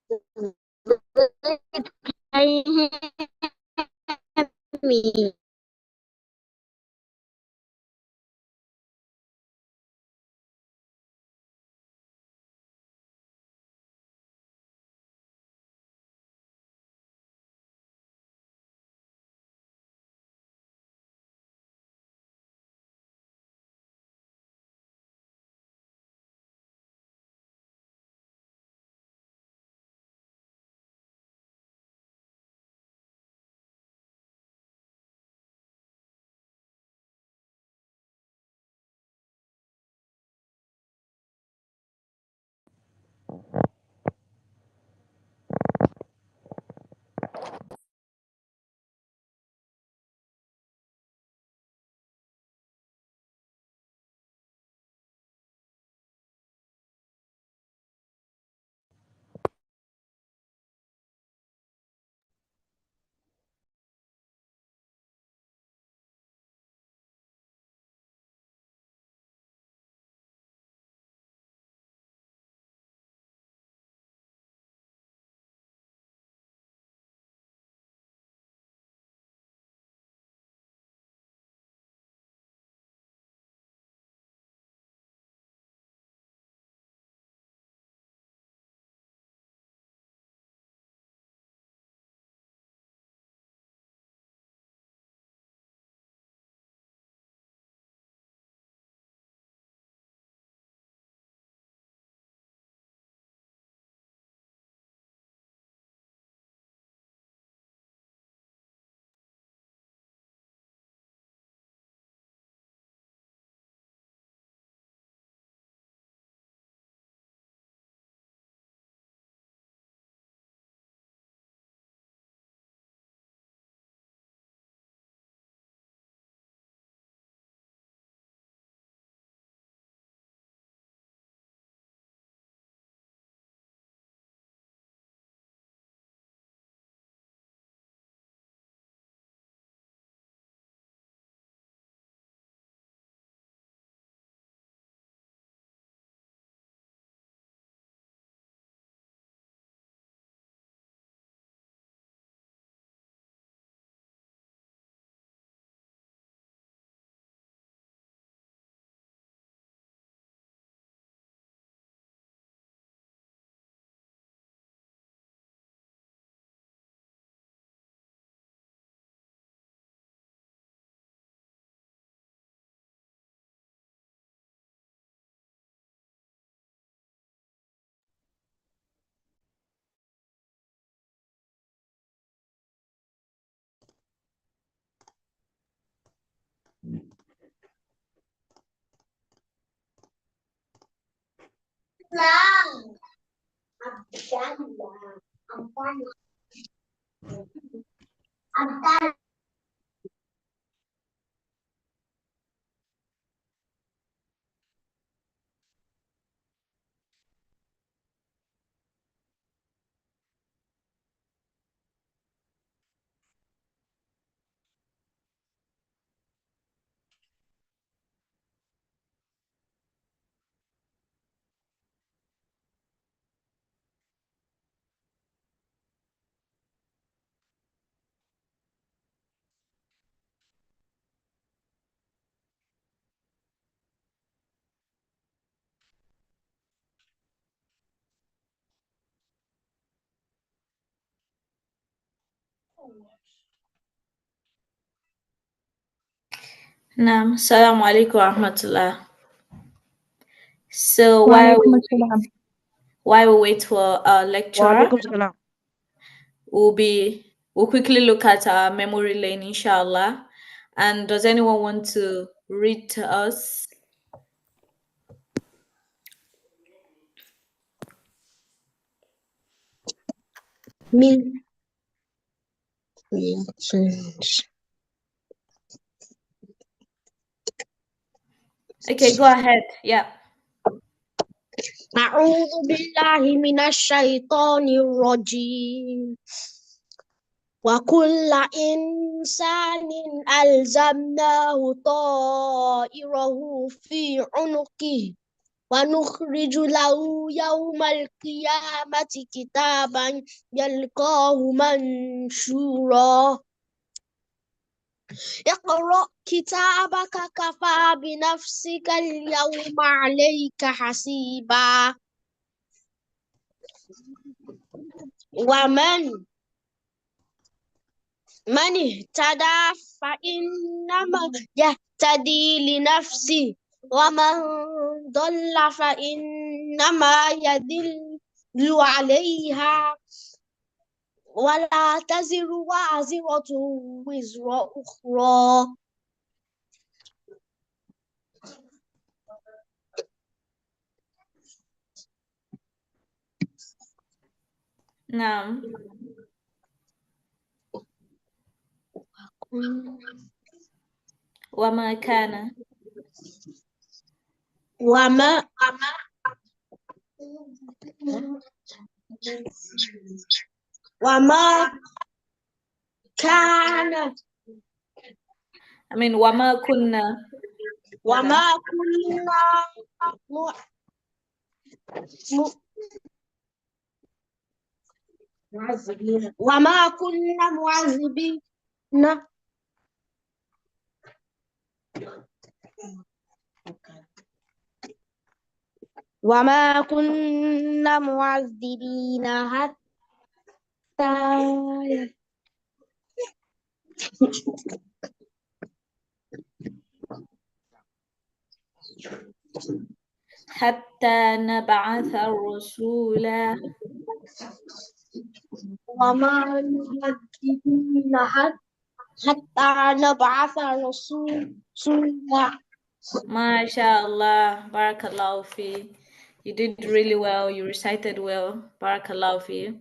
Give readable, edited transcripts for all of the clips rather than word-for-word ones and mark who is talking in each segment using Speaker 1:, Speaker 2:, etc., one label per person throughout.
Speaker 1: Can you hear me?
Speaker 2: Naam, Assalamu alaikum warahmatullah. So
Speaker 3: Walaikum assalam.
Speaker 2: while we wait for our lecturer,
Speaker 3: Walaikum assalam.
Speaker 2: we'll quickly look at our memory lane, inshallah. And does anyone want to read to us?
Speaker 1: Me.
Speaker 2: Okay, go ahead. Yeah.
Speaker 1: أعوذ بالله من الشيطان الرجيم وكل إنسان ألزمناه طائره في عنقه ونخرج له يوم القيامة كتابا يلقاه منشورا اقرأ كتابك كفى بنفسك اليوم عليك حسيبا ومن اهتدى فإنما يهتدي لنفسه ومن ضل فإنما يضل عليها ولا تزر وازرة وزر أخرى
Speaker 2: نعم. وما كان
Speaker 1: وما وما كان
Speaker 2: وما كنا
Speaker 1: وما كنا م- وما كنا معذبين وما كنا معذبين
Speaker 2: حتى نبعث رسولا.
Speaker 1: وما معذبين حتى نبعث رسولا
Speaker 2: MashaAllah, Barakallahu fi. You did really well. You recited well. Barakallahu fi.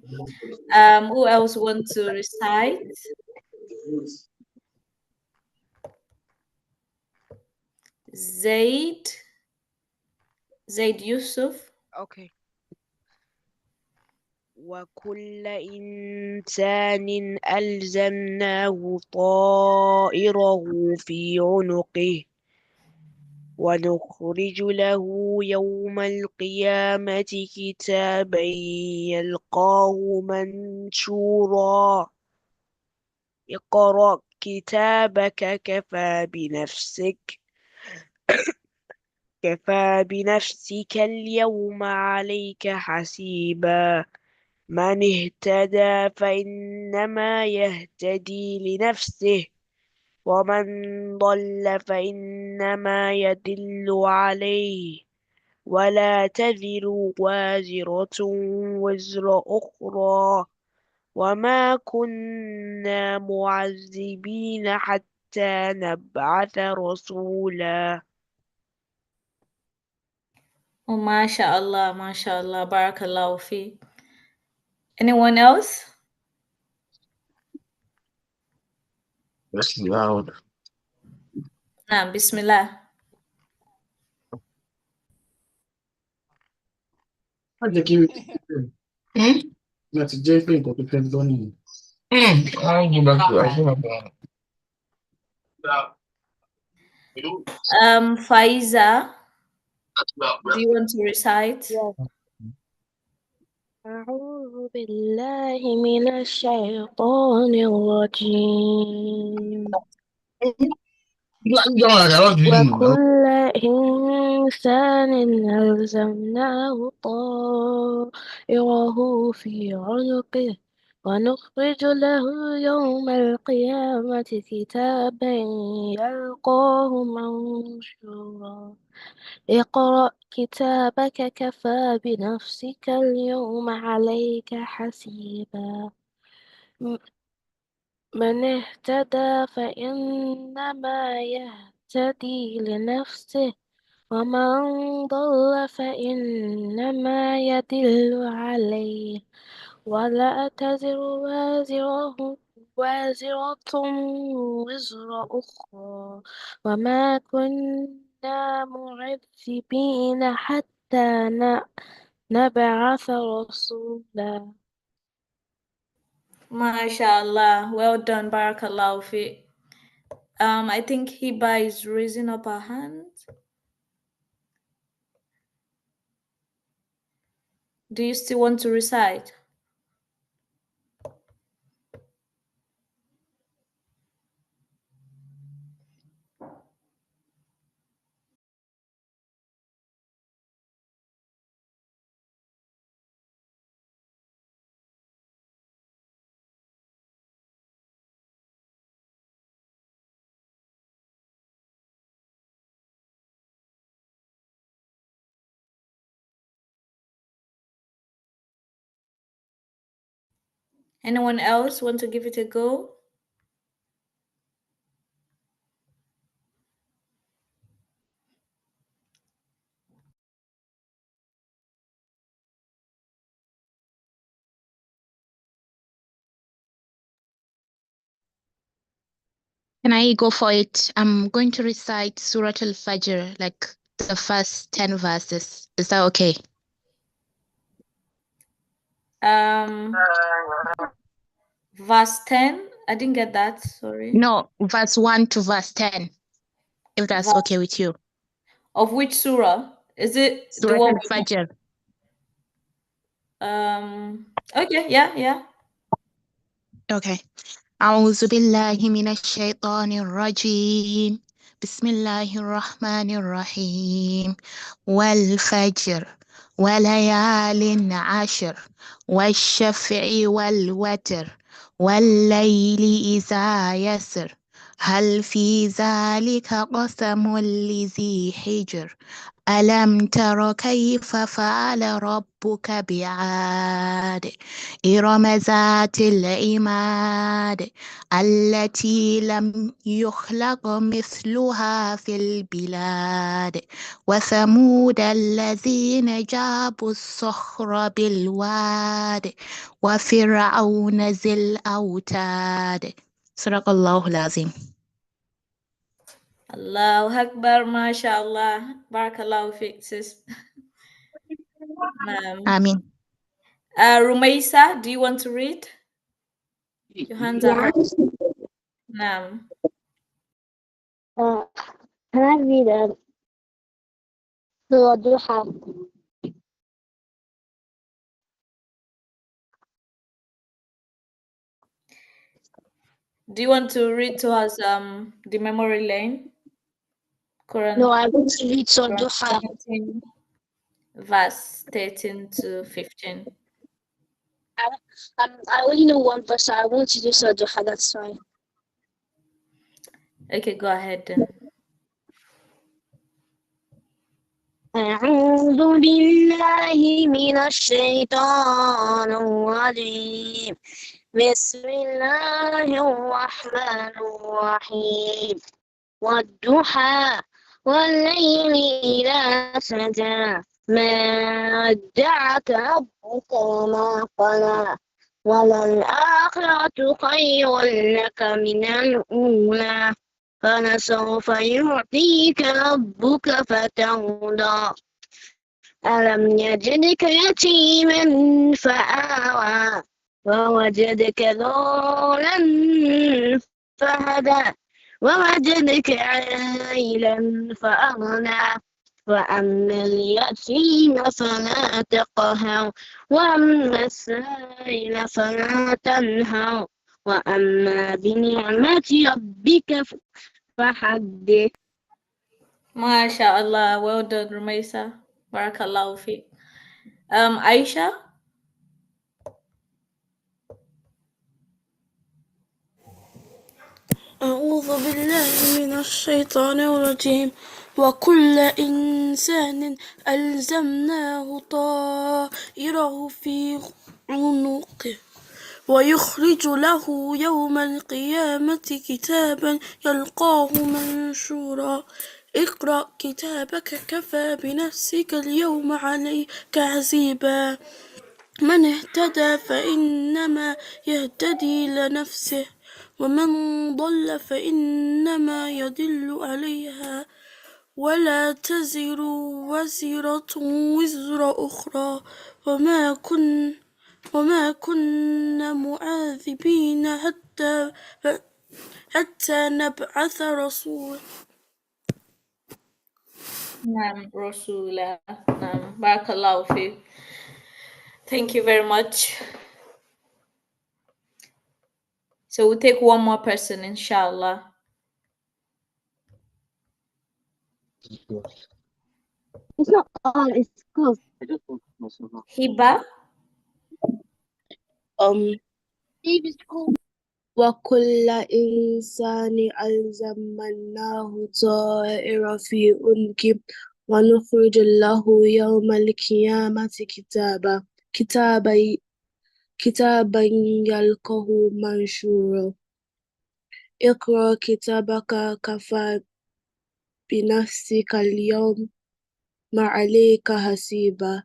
Speaker 2: Who else want to recite? Zaid. Zaid Yusuf.
Speaker 3: Okay. وكل إنسان ألزمناه طائره في عنقه ونخرج له يوم القيامة كتابا يلقاه منشورا اقرأ كتابك كفى بنفسك اليوم عليك حسيبا من اهتدى فإنما يهتدي لنفسه ومن ضل فإنما يدل عليه ولا تذر وازرة وزر أخرى وما كنا معذبين حتى نبعث رسولا.
Speaker 2: Oh, MashaAllah, MashaAllah, Barakallahu fi. Anyone else?
Speaker 4: That's loud.
Speaker 2: Nah, Bismillah.
Speaker 4: Má jẹ́ kí láti jẹ́ pé nǹkan tó fẹ́ gbọ́ nìyẹn. I'll go back to I think
Speaker 2: Faiza, do you want to recite?
Speaker 1: أعوذ بالله من الشيطان الرجيم وكل إنسان ألزمناه طائره في عنقه ونخرج له يوم القيامة كتابا يلقاه منشورا اقرأ كتابك كفى بنفسك اليوم عليك حسيبا من اهتدى فإنما يهتدي لنفسه ومن ضل فإنما يدل عليه ولا تزر وازرة وزر أخرى وما كنا معذبين حتى نبعث رسولا.
Speaker 2: MashaAllah, well done, Barakallahu fi. I think Hiba is raising up her hand. do you still want to recite? Anyone else want to give it a go?
Speaker 5: Can I go for it? I'm going to recite Surah Al-Fajr, like the first 10 verses. Is that okay?
Speaker 2: Verse 10. I didn't get that. Sorry.
Speaker 5: No, verse 1 to verse 10, if that's okay with you.
Speaker 2: Of which surah? Is it the
Speaker 5: Surah
Speaker 2: one?
Speaker 5: Al-Fajr.
Speaker 2: Okay. Yeah.
Speaker 5: Okay. أعوذ بالله من الشيطان الرجيم. بسم الله الرحمن الرحيم. والفجر وليال عشر والشفع والوتر والليل إذا يسر هل في ذلك قسم لذي حجر ألم تر كيف فعل ربك بعاد إرم ذات العماد التي لم يخلق مثلها في البلاد وثمود الذين جابوا الصخر بالواد وفرعون ذي الأوتاد صدق الله العظيم.
Speaker 2: Allahu Akbar, mashallah. Barakallahu fiik, sis.
Speaker 5: آمين.
Speaker 2: Rumaisa, do you want to read? Your hands are up. Naam.
Speaker 1: Can I read Surah Duha?
Speaker 2: Do you want to read to us the memory lane? Quran,
Speaker 1: No, I want to read Surah
Speaker 2: Quran
Speaker 1: Duha.
Speaker 2: 17, verse 13 to 15.
Speaker 1: I only know one verse, so I want to do Surah Duha, that's fine.
Speaker 2: Okay, go ahead then.
Speaker 1: أعوذ بالله من الشيطان الرجيم بسم الله الرحمن الرحيم والضحى والليل إذا سجى ما ودعك ربك وما قلى وللآخرة خير لك من الأولى فلسوف يعطيك ربك فترضى ألم يجدك يتيما فآوى ووجدك ضالا فهدى ووجدك عائلا فأغنى وأما اليتيم فلا تقهر وأما السائل فلا تنهر وأما بنعمة ربك فحدث.
Speaker 2: MashaAllah, well done, Rumaisa. Barakallahu fiik. Aisha?
Speaker 6: أعوذ بالله من الشيطان الرجيم وكل إنسان ألزمناه طائره في عنقه ويخرج له يوم القيامة كتابا يلقاه منشورا اقرأ كتابك كفى بنفسك اليوم عليك حسيبا من اهتدى فإنما يهتدي لنفسه ومن ضل فإنما يضل عليها ولا تزر وزرة وزر أخرى وما كنا معذبين حتى نبعث رسولا.
Speaker 2: Naam, Rasulullah. Naam, Barakallahu fiik. Thank you very much. So we'll take one more person, inshallah.
Speaker 1: It's not on, it's close.
Speaker 2: Hiba.
Speaker 6: وكل إنسان ألزمناه طائر في عنقه ونخرج له يوم القيامة كتابا يلقاه منشورا اقرأ كتابك كفى بنفسك اليوم ما عليك حسيبا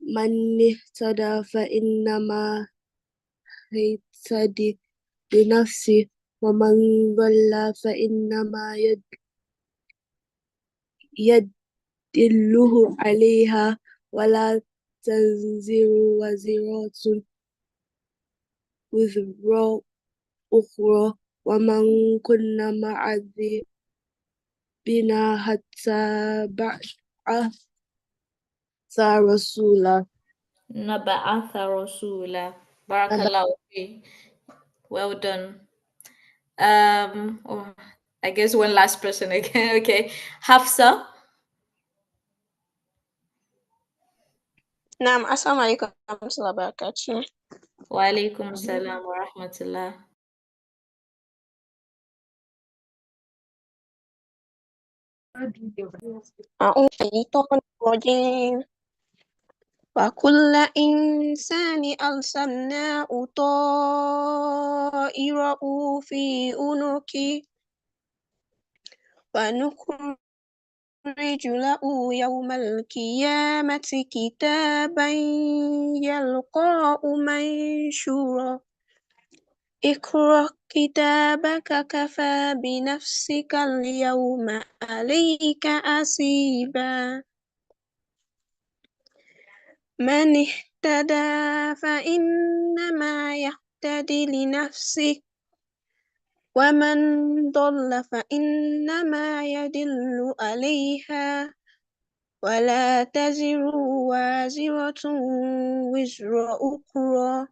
Speaker 6: من اهتدى فإنما يهتدي لنفسه ومن ضل فإنما يدله عليها ولا تزر وزرة وزر أخرى ومن كنا معذبين حتى بعث رسولا.
Speaker 2: Naba'atha Rasula. Barakallahu fi. Well done. Oh, I guess one last person again. Okay. Hafsa.
Speaker 7: نعم السلام عليكم ورحمة الله وبركاته.
Speaker 2: Wa alaikum salam wa rahmatullah.
Speaker 7: أعوذ بالشيطان الرجيم. وكل إنسان ألزمناه طائره في عنقه ونخرج له يوم القيامة كتابا يلقاه منشورا اقرأ كتابك كفى بنفسك اليوم عليك حسيبا من اهتدى فإنما يهتدي لنفسه ومن ضل فإنما يدل عليها ولا تزر وازرة وزر أخرى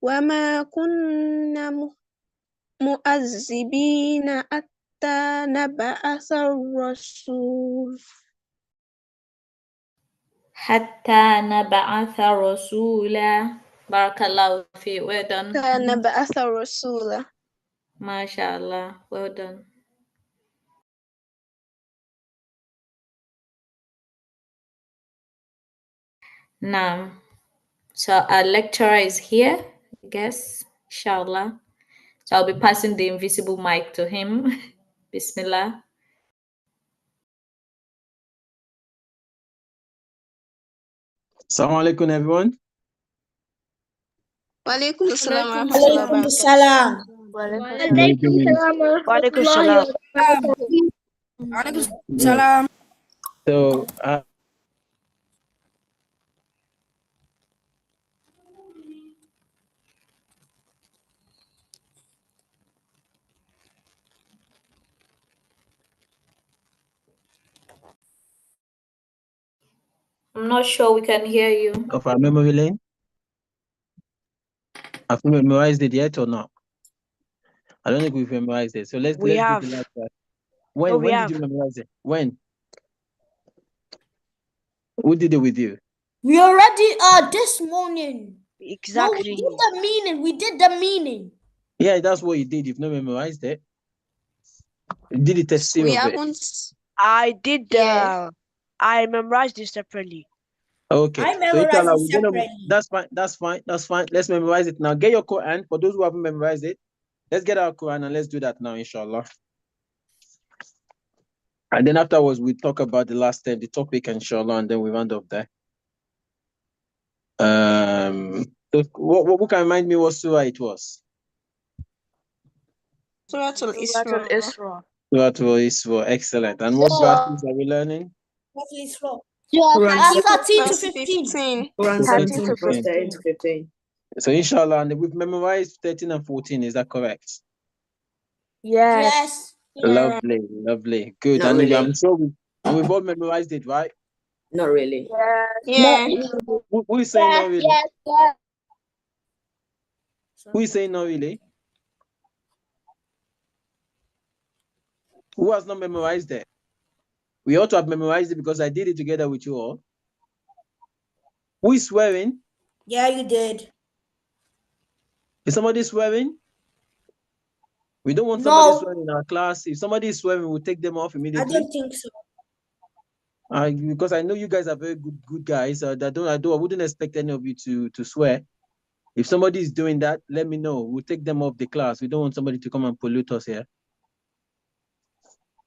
Speaker 7: وما كنا مؤذبين حتى نبعث الرسول.
Speaker 2: Hatta naba'atha Rasula. Barakallahu fi. Well done.
Speaker 7: حتى نبعث الرسول.
Speaker 2: MashaAllah. Well done. Now, so our lecturer is here, I guess, inshallah. So I'll be passing the invisible mic to him. Bismillah.
Speaker 8: Assalamu alaikum, everyone.
Speaker 7: وعليكم السلام ورحمة الله وبركاته.
Speaker 3: وعليكم السلام.
Speaker 8: So,
Speaker 2: I'm not sure we can hear you.
Speaker 8: of our memory lane, have you memorized it yet or not? I don't think we've memorized it. So let's
Speaker 3: We
Speaker 8: do
Speaker 3: have.
Speaker 8: the last one. When
Speaker 3: No, we
Speaker 8: when
Speaker 3: have.
Speaker 8: did you memorize it? When? Who did it with you?
Speaker 6: We already this morning.
Speaker 3: Exactly.
Speaker 6: No, we did the meaning. We did the meaning.
Speaker 8: Yeah, that's what you did. You've not memorized it. You did the test
Speaker 7: We
Speaker 8: of it.
Speaker 7: haven't.
Speaker 3: I did.
Speaker 7: Yeah.
Speaker 3: I memorized it separately.
Speaker 8: Okay.
Speaker 6: I
Speaker 8: So
Speaker 6: memorized
Speaker 8: inshallah,
Speaker 6: it
Speaker 8: we're gonna,
Speaker 6: separately.
Speaker 8: that's fine. That's fine. That's fine. Let's memorize it now. Get your Quran. For those who haven't memorized it, let's get our Quran and let's do that now, inshallah. And then afterwards, we talk about the last step, the topic, inshallah, and then we round up there. So what can remind me what surah it was?
Speaker 7: Suratul Isra.
Speaker 8: Suratul Isra. Excellent. And what verses are we learning?
Speaker 7: Verse
Speaker 6: 13 to 15.
Speaker 7: 15.
Speaker 8: 13 to 15. So inshallah, and we've memorized 13 and 14. Is that correct?
Speaker 6: Yes.
Speaker 8: Lovely, lovely, good.
Speaker 9: Not
Speaker 8: And
Speaker 9: really.
Speaker 8: I'm sure we've all memorized it, right?
Speaker 9: Not really.
Speaker 7: Yeah.
Speaker 8: Who is saying not really?
Speaker 1: Yes, yes.
Speaker 8: Who is saying not really? Who has not memorized it? We ought to have memorized it because I did it together with you all. Who is swearing?
Speaker 6: Yeah, you did.
Speaker 8: Is somebody swearing? We don't want somebody
Speaker 6: No,
Speaker 8: swearing in our class. If somebody is swearing, we'll take them off
Speaker 6: I
Speaker 8: immediately.
Speaker 6: don't think so.
Speaker 8: Because I know you guys are very good guys. I wouldn't expect any of you to swear. If somebody is doing that, let me know. We'll take them off the class. We don't want somebody to come and pollute us here.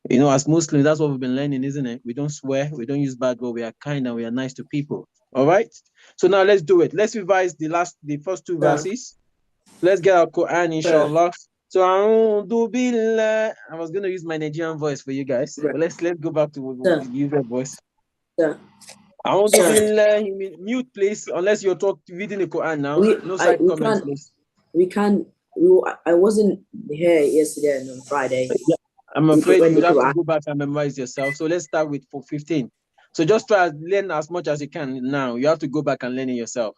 Speaker 8: You know, as Muslims, that's what we've been learning, isn't it? We don't swear, we don't use bad words, we are kind and we are nice to people. All right. So now let's do it. Let's revise the first two verses. Let's get our Quran, inshallah. So I was going to use my Nigerian voice for you guys, but let's go back to the usual voice. Mute, please, unless you're reading the Quran now. No side comments, please.
Speaker 9: I wasn't here yesterday and on Friday.
Speaker 8: Yeah, I'm afraid you have to go back and memorize yourself. So let's start with 15. So just try to learn as much as you can now. You have to go back and learn it yourself.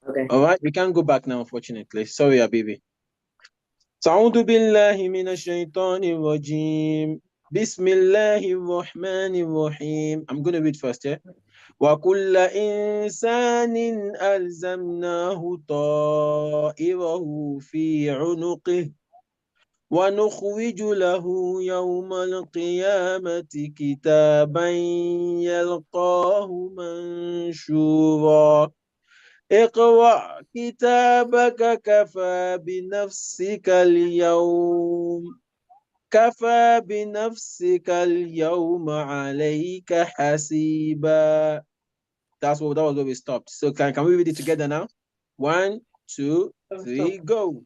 Speaker 9: Okay.
Speaker 8: All right, we can't go back now, unfortunately. Sorry, Habibi. أعوذ بالله من الشيطان الرجيم بسم الله الرحمن الرحيم. I'm going to read first, yeah? وكل إنسان ألزمناه طائره في عنقه ونخرج له يوم القيامة كتابا يلقاه منشورا اقرأ كتابك كفى بنفسك اليوم عليك حسيبا. That was where we stopped. So can we read it together now? 1, 2, 3, go.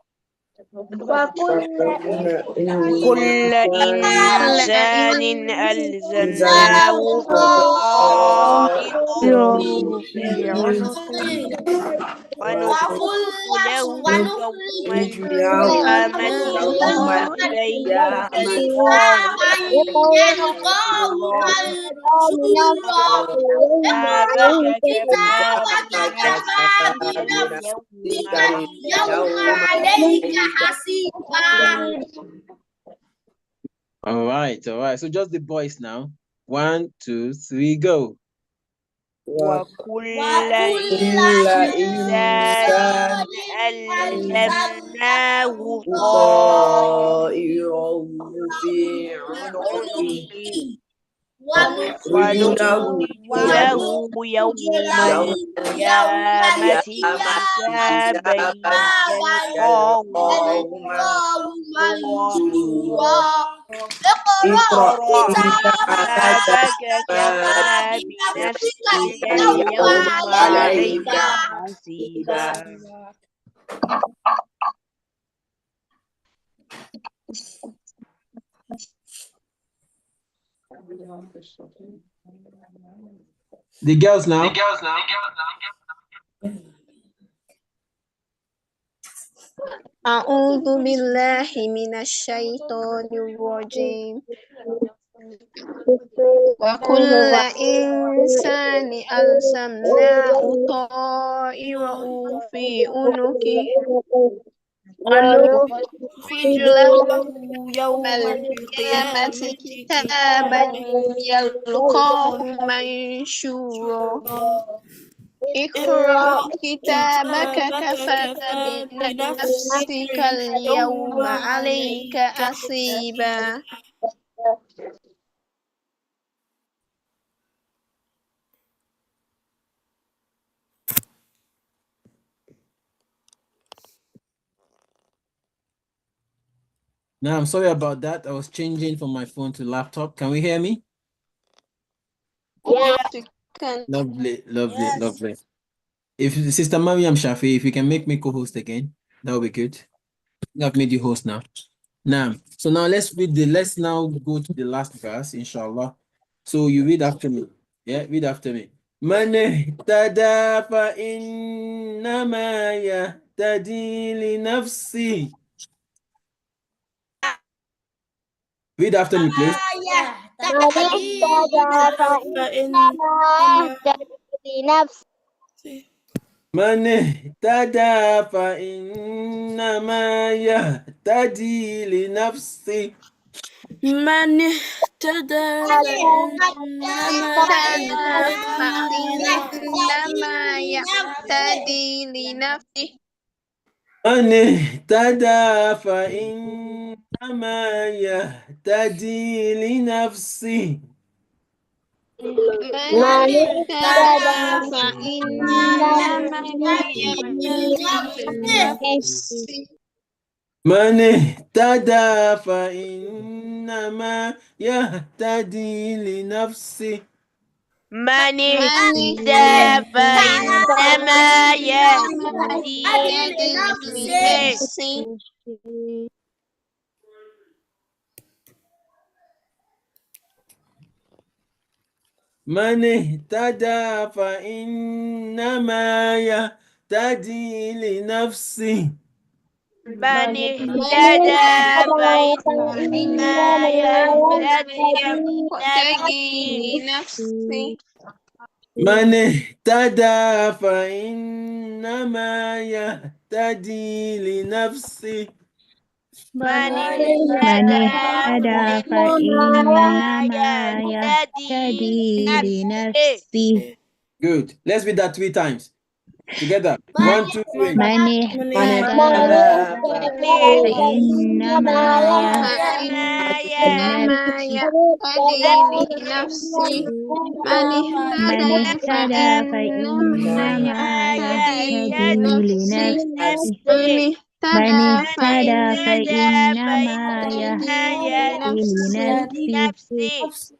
Speaker 3: كل إنسان ألزمناه طائره في عنقه ونخرج له يوم القيامة كتابا يلقاه منشورا كتابك كفى بنفسك اليوم عليك
Speaker 8: All right. So just the voice now. 1, 2, 3, go.
Speaker 3: وكل إنسان ألزمناه طائره في عنقه ونخرج له يوم القيامة كتابا يلقاه منشورا اقرأ كتابك كفى بنفسك اليوم عليك حسيبا.
Speaker 8: The girls now.
Speaker 7: أعوذ بالله من الشيطان الرجيم وكل إنسان ألزمناه طائره في عنقه ونخرج له يوم القيامة كتابا يلقاه منشورا اقرأ كتابك كفى بنفسك اليوم عليك حسيبا.
Speaker 8: Now, I'm sorry about that. I was changing from my phone to laptop. Can we hear me?
Speaker 7: Yes, you can.
Speaker 8: Lovely. If Sister Mariam Shafi, if you can make me co-host again, that would be good. I've made you host now. So now let's now go to the last verse, inshallah. So you read after me. Yeah, read after me. من اهتدى فإنما يهتدي لنفسه Read after me, please. من اهتدى فإنما يهتدي لنفسه.
Speaker 6: من اهتدى
Speaker 7: فإنما يهتدي لنفسه.
Speaker 8: من اهتدى فإنما يهتدي لنفسه.
Speaker 7: من اهتدى فإنما يهتدي لنفسه.
Speaker 8: من اهتدى فإنما يهتدي لنفسه.
Speaker 3: من اهتدى فإنما يهتدي لنفسه.
Speaker 8: من اهتدى فإنما يهتدي لنفسه.
Speaker 3: من اهتدى فإنما يهتدي لنفسه.
Speaker 8: من اهتدى فإنما يهتدي لنفسه.
Speaker 3: من اهتدى فإنما يهتدي لنفسه.
Speaker 8: Good. Let's read that 3 times. Together. 1, 2, 3.
Speaker 5: من اهتدى فإنما
Speaker 7: يهتدي لنفسه. من اهتدى فإنما يهتدي لنفسه.
Speaker 5: من اهتدى فإنما يهتدي لنفسه.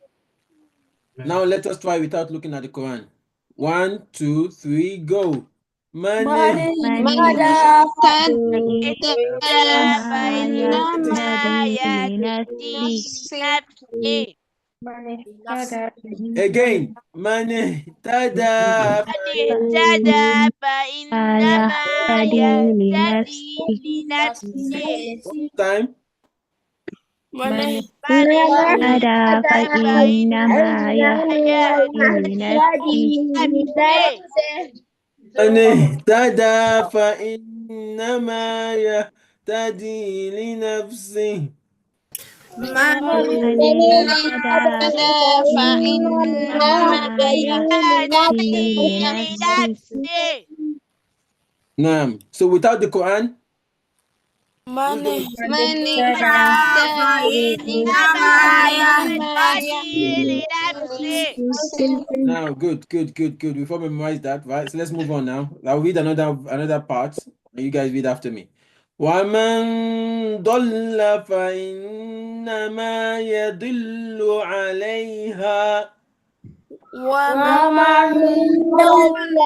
Speaker 8: Now let us try without looking at the Quran. 1, 2, 3, go. من
Speaker 7: اهتدى
Speaker 3: فإنما يهتدي لنفسه.
Speaker 8: Again. من اهتدى
Speaker 3: فإنما يهتدي لنفسه.
Speaker 8: time.
Speaker 3: من اهتدى فإنما يهتدي لنفسه.
Speaker 8: من اهتدى فإنما يهتدي لنفسه.
Speaker 7: من اهتدى فإنما يهتدي لنفسه.
Speaker 8: Naam. So without the Quran,
Speaker 7: من اهتدى فإنما يهتدي لنفسه.
Speaker 8: now good. Before we memorize that, right? So let's move on now. I'll read another part, and you guys read after me. وَمَنْ ضَلَّ فَإِنَّمَا يَضِلُّ عَلَيْهَا.
Speaker 7: ومن ضل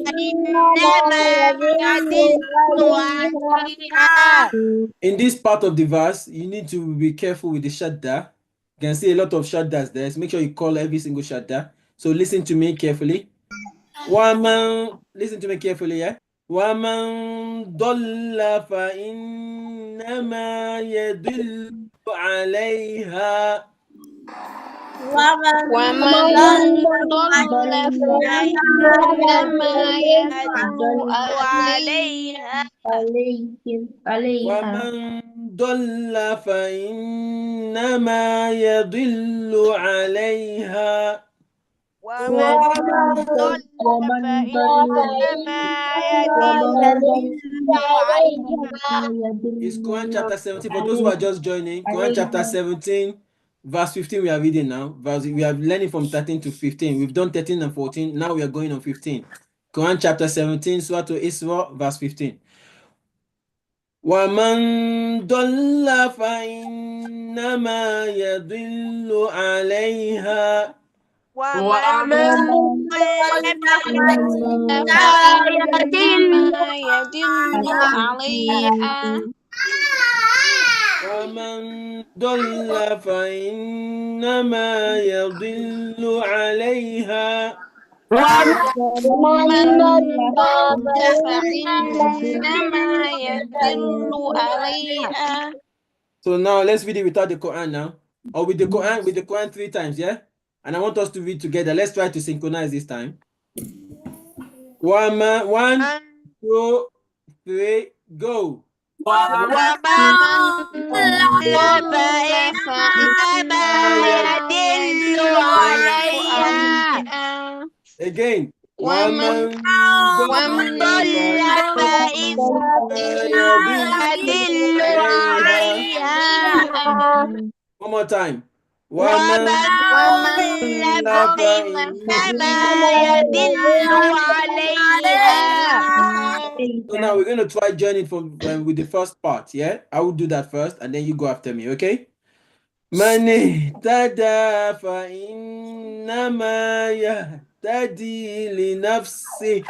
Speaker 7: فإنما يضل عليها.
Speaker 8: In this part of the verse, you need to be careful with the shadda. You can see a lot of shaddas there. So make sure you call every single shadda. So listen to me carefully. Listen to me carefully, yeah? وَمَنْ ضَلَّ فَإِنَّمَا يَضِلُّ عَلَيْهَا.
Speaker 7: ومن ضل فإنما يضل عليها.
Speaker 8: ومن ضل فإنما يضل عليها.
Speaker 3: ومن ضل فإنما يضل عليها.
Speaker 8: It's Quran chapter 17. For those who are just joining, Quran chapter 17, verse 15 we are reading now. We are learning from 13 to 15. We've done 13 and 14. Now we are going on 15. Quran chapter 17, Surah to Isra, verse 15. وَمَنْ ضَلَّ فَإِنَّمَا يَضِلُّ عَلَيْهَا.
Speaker 3: ومن
Speaker 7: يضل عليها.
Speaker 8: ومن ضل فإنما يضل عليها.
Speaker 7: ومن ضل فإنما يضل عليها.
Speaker 8: So now let's read it without the Quran now. Or with the Quran 3 times, yeah? And I want us to read together. Let's try to synchronize this time. One, 2, 3, go.
Speaker 7: ومن ضل فإنما يدل عليها
Speaker 8: Again.
Speaker 7: ومن ضل فإنما يدل عليها
Speaker 8: One more time.
Speaker 7: ومن ضل فإنما يدل عليها.
Speaker 8: So now we're going to try journey from with the first part, yeah? I will do that first and then you go after me, okay? من اهتدى فإنما يهتدي لنفسه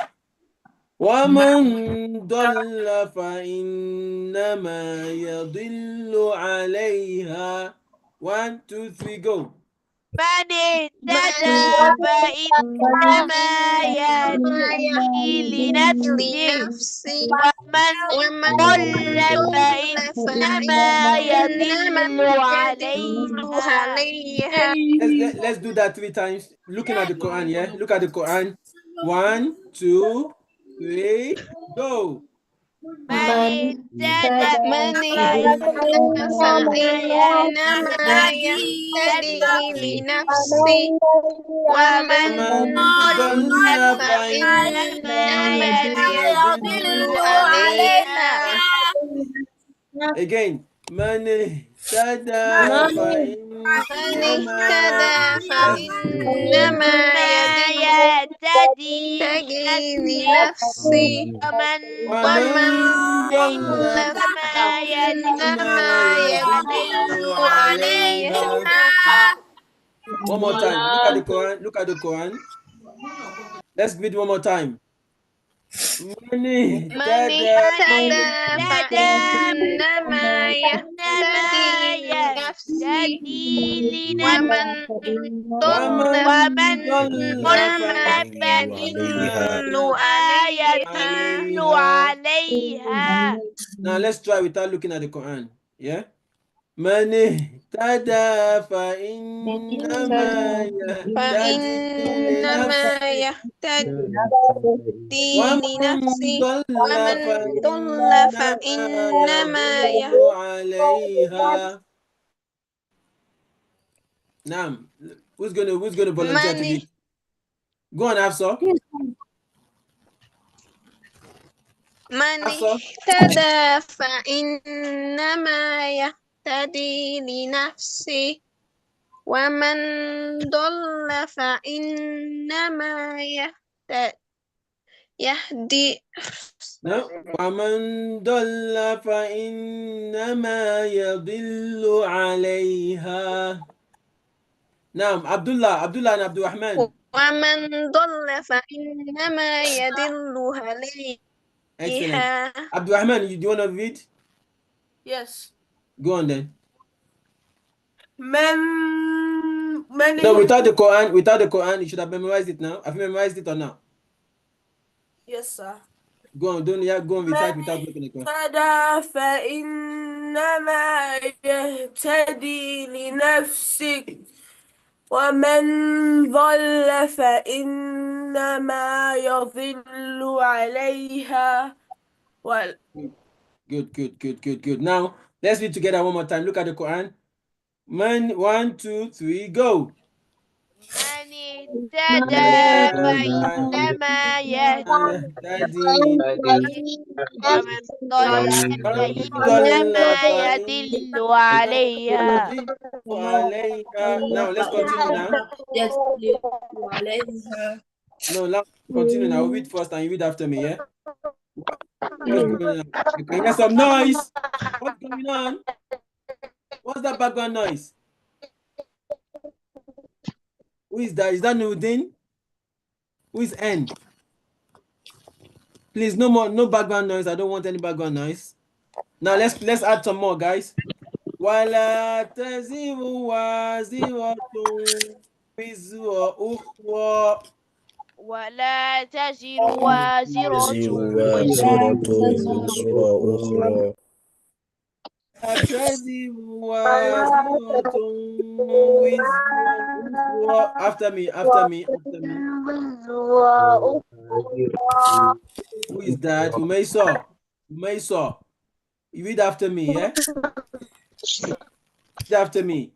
Speaker 8: ومن ضل فإنما يضل عليها. 1, 2, 3, go.
Speaker 7: من اهتدى فإنما يهتدي لنفسه ومن ضل فإنما يضل عليها.
Speaker 8: Let's do that 3 times. Looking at the Quran, yeah? Look at the Quran. 1, 2, 3, go.
Speaker 7: من اهتدى فإنما يهتدي لنفسه ومن ضل فإنما يضل عليها.
Speaker 8: Again. من اهتدى فإنما
Speaker 7: يهتدي لنفسه ومن ضل فإنما يضل عليها.
Speaker 8: One more time. Look at the Quran. Look at the Quran. Let's read one more time. من اهتدى
Speaker 7: فإنما يهتدي لنفسه ومن ضل فيضل عليها.
Speaker 8: Now let's try without looking at the Quran. Yeah. من اهتدى فإنما يهتدي لنفسه ومن ضل فإنما يضل عليها. Now, who's gonna volunteer to read? Go on, Hafsa.
Speaker 7: من اهتدى فإنما يهتدي لنفسه ومن ضل فإنما يهدي
Speaker 8: ومن ضل فإنما يضل عليها. نعم Abdullah and Abdul Rahman.
Speaker 7: ومن ضل فإنما يضل عليها.
Speaker 8: Excellent. Abdul Rahman, do you want to read?
Speaker 6: Yes.
Speaker 8: Go on then.
Speaker 6: Many.
Speaker 8: No, without the Quran, you should have memorized it now. Have you memorized it or not?
Speaker 6: Yes, sir.
Speaker 8: Go on, go and recite without looking at the Quran.
Speaker 6: اهتدى فإنما يهتدي لنفسه ومن ضل فإنما يضل عليها.
Speaker 8: Good. Now, let's read together one more time. Look at the Quran. 1, 2, 3, go.
Speaker 7: من اهتدى فإنما يهتدي ومن ضل فإنما يضل عليها.
Speaker 8: Now, let's continue now. No, now continue now. Read first and you read after me, yeah? What's going on? You can hear some noise. What's going on? What's that background noise? Who is that? Is that Nudin? Who is N? Please, no background noise. I don't want any background noise. Now let's add some more, guys. ولا تزر وازرة وزر أخرى.
Speaker 7: ولا تزر وازرة
Speaker 10: وزر أخرى
Speaker 8: تزر وازرة وزر أخرى. After me. Who is that? Umayso. You read after me, yeah? Read after me.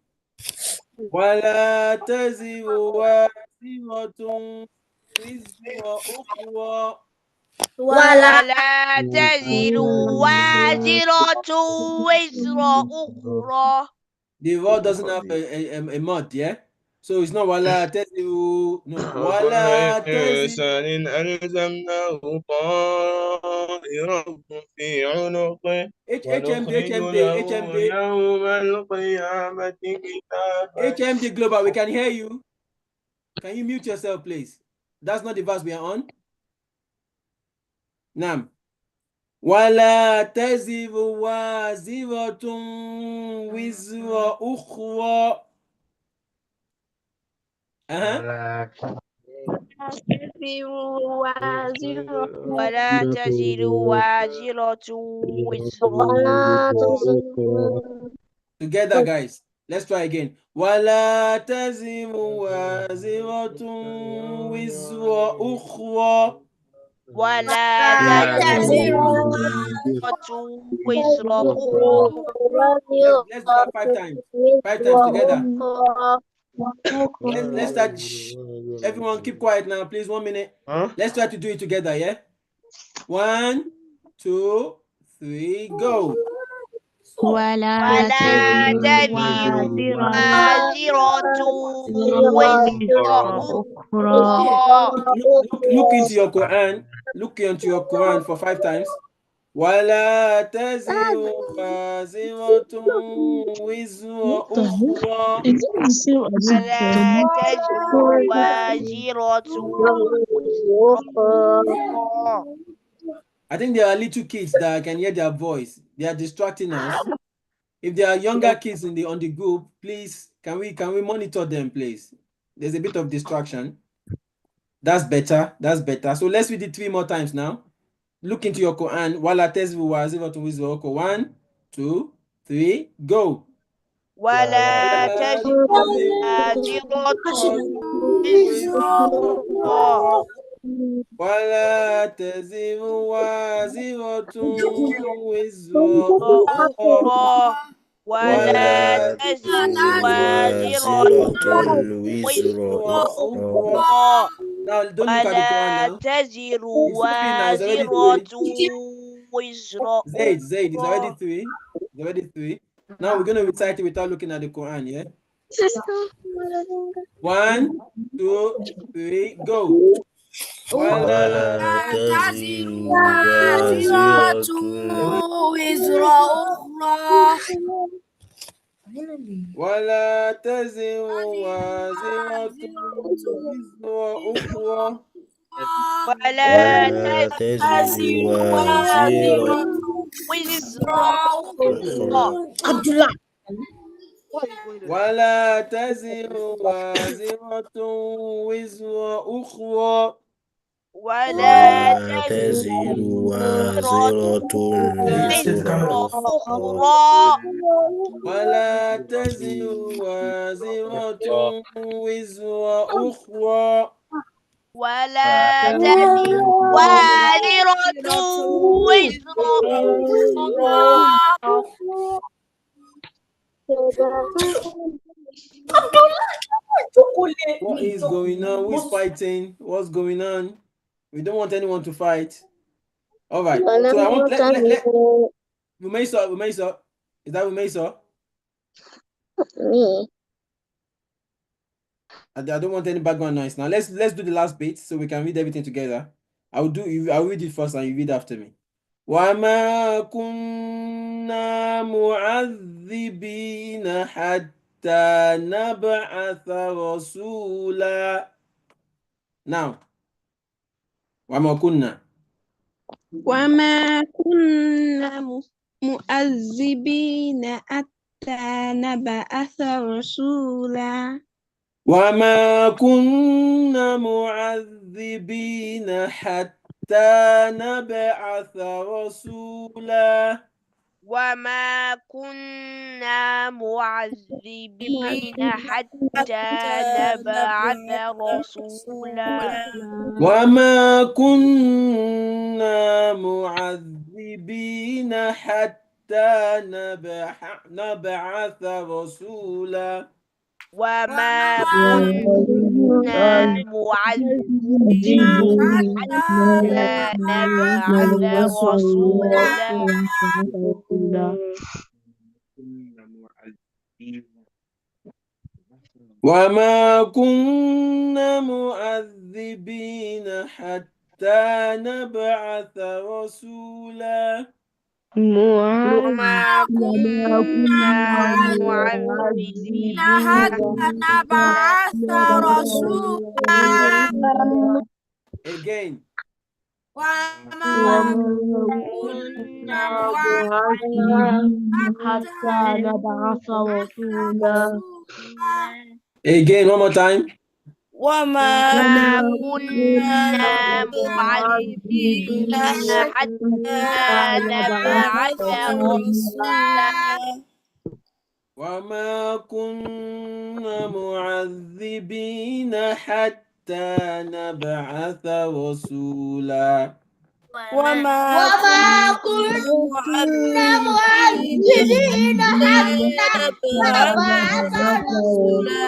Speaker 8: ولا تزر وازرة وزر أخرى.
Speaker 7: ولا تزر وازرة وزر أخرى.
Speaker 8: The word doesn't have a mud, yeah? So it's not wala taziru. No. Wala taziru.
Speaker 10: ألزمناه طائره في عنقه ونخرج له يوم القيامة كتابا.
Speaker 8: HMD Global, we can hear you. Can you mute yourself, please? That's not the verse we are on. Nam. ولا تزر وازرة وزر أخرى.
Speaker 7: ولا تزر وازرة وزر أخرى.
Speaker 8: Together, guys. Let's try again. ولا تزر وازرة وزر أخرى.
Speaker 7: ولا تزر وازرة وزر أخرى.
Speaker 8: Let's do that 5 times. 5 times together. Let's start. Everyone keep quiet now, please. 1 minute. Let's try to do it together, yeah? 1, 2, 3, go.
Speaker 5: ولا تزر
Speaker 7: وازرة وزر أخرى.
Speaker 8: Look into your Quran. Look into your Quran for 5 times. ولا تزر وازرة وزر أخرى.
Speaker 7: ولا تزر وازرة وزر أخرى.
Speaker 8: I think there are little kids that I can hear their voice. They are distracting us. If there are younger kids on the group, please can we monitor them, please? There's a bit of distraction. That's better. So let's read it 3 more times now. Look into your Quran. 1, 2, 3, go.
Speaker 7: ولا تزر وازرة وزر أخرى.
Speaker 8: ولا تزر وازرة وزر أخرى.
Speaker 7: ولا تزر وازرة وزر أخرى.
Speaker 8: Now don't look at the Quran
Speaker 7: ولا
Speaker 8: now.
Speaker 7: تزر
Speaker 8: It's 3 now. It's already 3.
Speaker 7: وازرة وزر
Speaker 8: Zaid, it's already 3. Now we're going to recite it without looking at the Quran, yeah? 1, 2, 3, go.
Speaker 10: ولا تزر وازرة
Speaker 3: وزر أخرى.
Speaker 8: ولا تزر وازرة وزر أخرى.
Speaker 7: ولا
Speaker 10: تزر
Speaker 7: تزر
Speaker 10: وازرة
Speaker 7: وزر أخرى.
Speaker 8: ولا تزر وازرة وزر أخرى.
Speaker 7: ولا
Speaker 10: تزر وازرة وزر
Speaker 7: أخرى.
Speaker 8: ولا تزر وازرة وزر أخرى.
Speaker 7: ولا تزر وازرة وزر أخرى.
Speaker 8: What is going on? Who is fighting? What's going on? We don't want anyone to fight. All right. So I want let Rumeysa. Is that Rumeysa?
Speaker 1: Me.
Speaker 8: I don't want any background noise. Now let's do the last bit so we can read everything together. I'll read it first and you read after me. وَمَا كُنَّا مُعَذِّبِينَ حَتَّى نَبْعَثَ رَسُولًا. Now, وَمَا كُنَّا
Speaker 3: مؤذبين حتى نبعث رسولا.
Speaker 8: وَمَا كُنَّا مُعَذِّبِينَ حَتَّى نَبْعَثَ رَسُولًا.
Speaker 7: وما كنا معذبين حتى نبعث رسولا
Speaker 8: وما كنا معذبين حتى نبعث رسولا
Speaker 7: وما كنا معذبين حتى نبعث رسولا
Speaker 8: وما كنا معذبين حتى نبعث رسولا
Speaker 7: وما كنا معذبين حتى نبعث رسولا
Speaker 8: Again.
Speaker 7: وما كنا معذبين حتى نبعث رسولا
Speaker 8: Again, one more time.
Speaker 7: وما كنا معذبين حتى نبعث رسولا
Speaker 8: وما كنا معذبين حتى نبعث رسولا
Speaker 6: وما كنا معذبين حتى نبعث رسولا.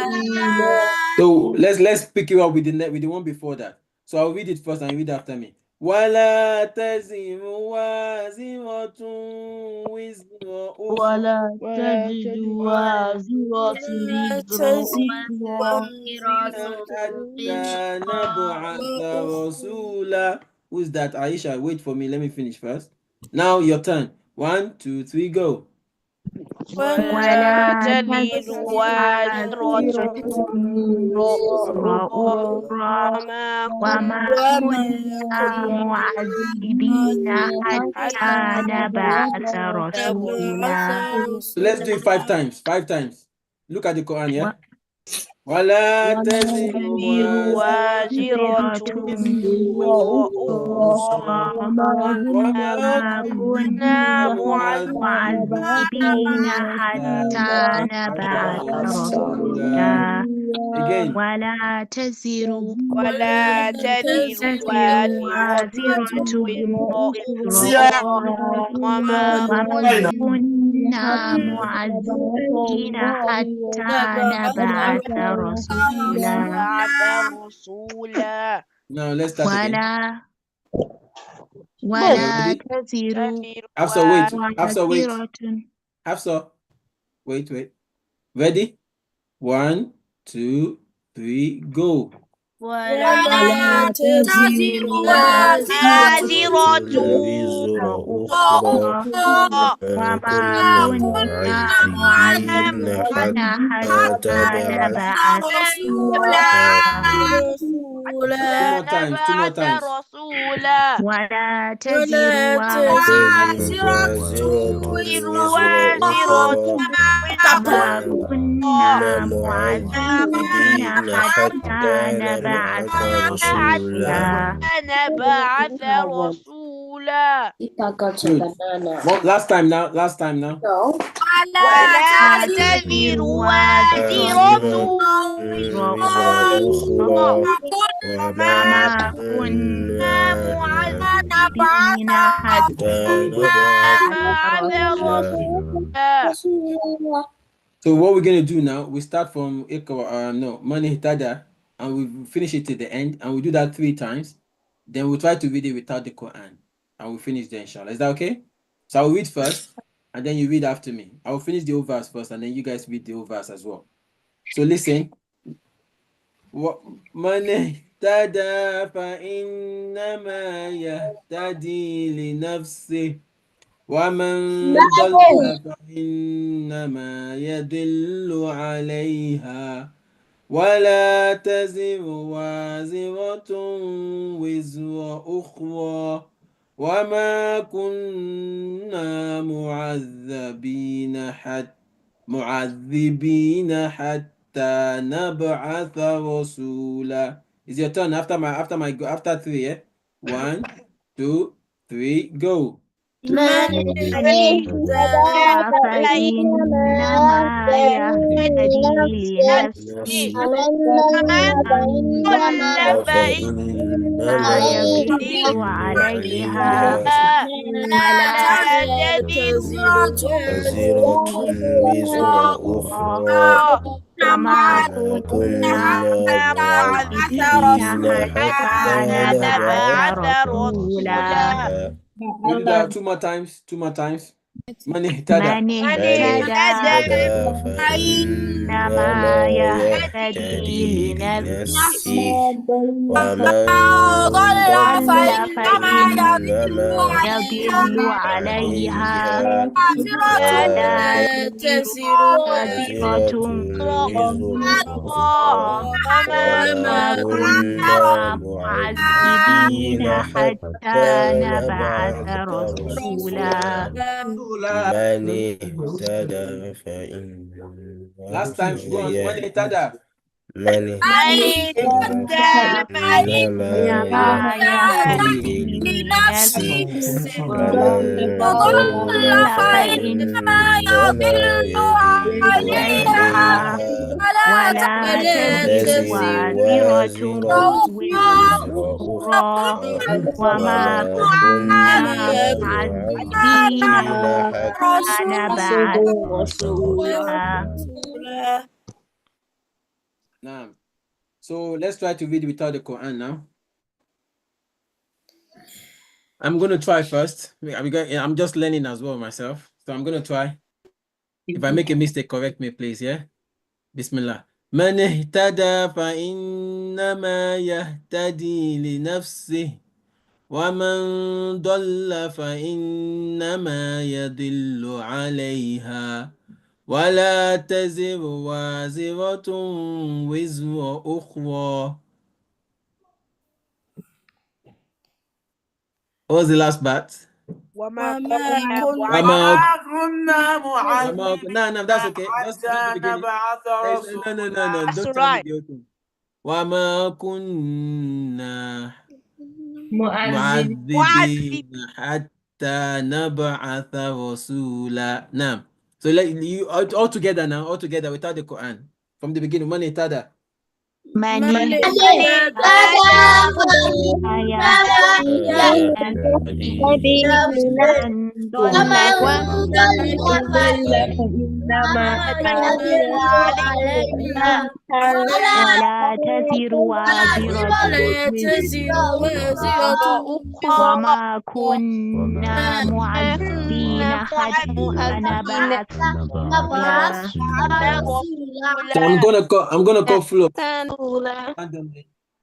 Speaker 8: So let's pick it up with the one before that. So I'll read it first and you read after me. ولا تزر وازرة وزر
Speaker 7: ولا تجد وازرة وزر
Speaker 8: حتى نبعث رسولا. Who's that? Aisha, wait for me. Let me finish first. Now your turn. 1, 2, 3, go.
Speaker 7: ولا تزر وازرة وزر أخرى
Speaker 5: وما كنا معذبين حتى نبعث رسولا.
Speaker 8: So let's do it 5 times. 5 times. Look at the Quran, yeah? ولا تزر
Speaker 7: وازرة وزر أخرى وما كنا
Speaker 5: معذبين حتى نبعث رسولا.
Speaker 8: Again.
Speaker 5: ولا تزر
Speaker 7: وازرة وزر أخرى وما
Speaker 5: كنا معذبين حتى نبعث رسولا.
Speaker 8: Now let's start again.
Speaker 5: ولا تزر
Speaker 8: Hafsa, wait. Ready? 1, 2, 3, go.
Speaker 6: ولا تزر وازرة
Speaker 10: وزر أخرى وما كنا معذبين حتى نبعث
Speaker 8: Two more times.
Speaker 5: ولا تزر
Speaker 10: وازرة
Speaker 5: وما كنا معذبين حتى نبعث رسولا.
Speaker 8: Last time now.
Speaker 7: ولا تزر وازرة
Speaker 10: وزر
Speaker 5: وما كنا معذبين حتى نبعث رسولا.
Speaker 8: So what we're going to do now, we start from Mani Hitada, and we finish it to the end, and we do that 3 times. Then we'll try to read it without the Quran, and we'll finish there, inshallah. Is that okay? So I'll read first, and then you read after me. I'll finish the whole verse first, and then you guys read the whole verse as well. So listen. من اهتدى فإنما يهتدي لنفسه ومن ضل فإنما يدل عليها ولا تزر وازرة وزر أخرى وما كنا معذبين حتى نبعث رسولا. It's your turn after 3, yeah? 1, 2, 3, go.
Speaker 6: من
Speaker 5: اهتدى فإنما يهتدي لنفسه
Speaker 10: نفسي
Speaker 5: ومن ضل
Speaker 10: فإنما
Speaker 5: فإنما يضل
Speaker 10: يضل
Speaker 5: عليها
Speaker 10: عليها
Speaker 5: ولا
Speaker 10: وزيرة وزر أخرى
Speaker 5: وما
Speaker 10: وما
Speaker 5: كنا
Speaker 10: كنا
Speaker 5: معذبين
Speaker 10: معذبين
Speaker 5: حتى
Speaker 10: حتى
Speaker 5: نبعث
Speaker 10: نبعث
Speaker 5: رسولا.
Speaker 10: رسولا.
Speaker 8: Read it out two more times. من اهتدى.
Speaker 5: من
Speaker 10: من
Speaker 5: اهتدى
Speaker 10: اهتدى
Speaker 5: فإنما
Speaker 10: فإنما
Speaker 5: يهتدي
Speaker 10: يهتدي
Speaker 5: لنفسه
Speaker 10: لنفسه ومن ضل
Speaker 5: ضل فإنما
Speaker 10: فإنما
Speaker 5: يضل عليها
Speaker 10: عليها
Speaker 5: ولا
Speaker 10: ولا
Speaker 5: تزر
Speaker 10: وزرة
Speaker 5: وازرة
Speaker 10: وزر
Speaker 5: أخرى
Speaker 10: أخرى
Speaker 5: وما
Speaker 10: وما كنا
Speaker 5: كنا معذبين
Speaker 10: معذبين
Speaker 5: حتى
Speaker 10: حتى
Speaker 5: نبعث
Speaker 10: نبعث
Speaker 5: رسولا.
Speaker 10: رسولا. من اهتدى
Speaker 8: Last time, go on. من
Speaker 10: فإنما
Speaker 8: اهتدى.
Speaker 10: من اهتدى فإنما
Speaker 5: فإنما
Speaker 10: يهتدي
Speaker 5: يهتدي
Speaker 10: لنفسه
Speaker 5: لنفسه
Speaker 10: ومن
Speaker 5: ومن
Speaker 10: ضل
Speaker 5: ضل
Speaker 10: فإنما يضل
Speaker 5: عليها
Speaker 10: عليها
Speaker 5: ولا
Speaker 10: ولا
Speaker 5: تزر
Speaker 10: تزر
Speaker 5: وازرة
Speaker 10: وازرة
Speaker 5: وزر
Speaker 10: وزر
Speaker 5: أخرى
Speaker 10: أخرى
Speaker 5: وما
Speaker 10: وما
Speaker 5: كنا
Speaker 10: كنا
Speaker 5: معذبين
Speaker 10: معذبين
Speaker 5: حتى نبعث
Speaker 10: حتى
Speaker 5: رسولا.
Speaker 8: Now, so let's try to read without the Quran now. I'm going to try first. I'm just learning as well myself. So I'm going to try. If I make a mistake, correct me, please. Yeah. Bismillah. من اهتدى فإنما يهتدي لنفسه ومن ضل فإنما يضل عليها ولا تزر وازرة وزر أخرى. What was the last part?
Speaker 6: وما
Speaker 8: No, that's okay. Just read the beginning. No. Don't tell me the whole thing. وما كنا معذبين حتى نبعث رسولا. Now, so let you all together now, all together without the Quran. From the beginning, من اهتدى.
Speaker 5: من
Speaker 10: يهتدي
Speaker 5: ومن ضل فإنما ولا تزر وازرة وزر وما كنا معذبين حتى نبعث رسولا.
Speaker 8: So I'm gonna call flow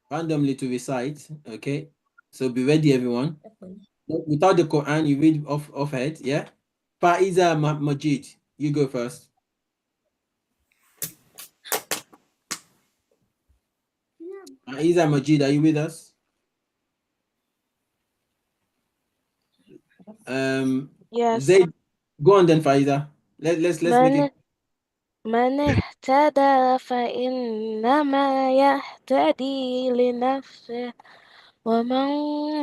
Speaker 8: randomly to recite. Okay. So be ready, everyone. Without the Quran, you read off head. Yeah. Faiza Majid, you go first. Faiza Majid, are you with us?
Speaker 7: Yes.
Speaker 8: Zaid, go on then, Faiza. Let's make it.
Speaker 7: من اهتدى فإنما يهتدي لنفسه ومن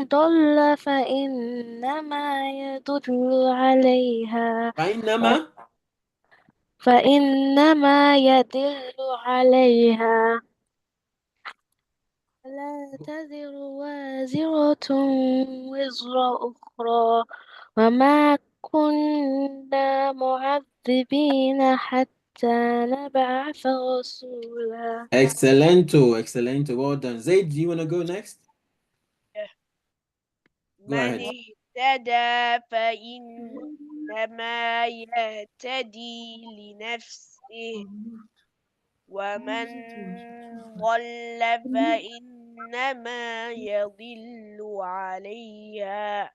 Speaker 7: ضل فإنما يضل عليها فإنما يضل عليها ولا تزر وازرة وزر أخرى وما كنا معذبين حتى نبعث رسولا.
Speaker 8: Excellent. Well done. Zaid, do you want to go next? Go ahead.
Speaker 6: من اهتدى فإنما يهتدي لنفسه ومن ضل فإنما يضل عليها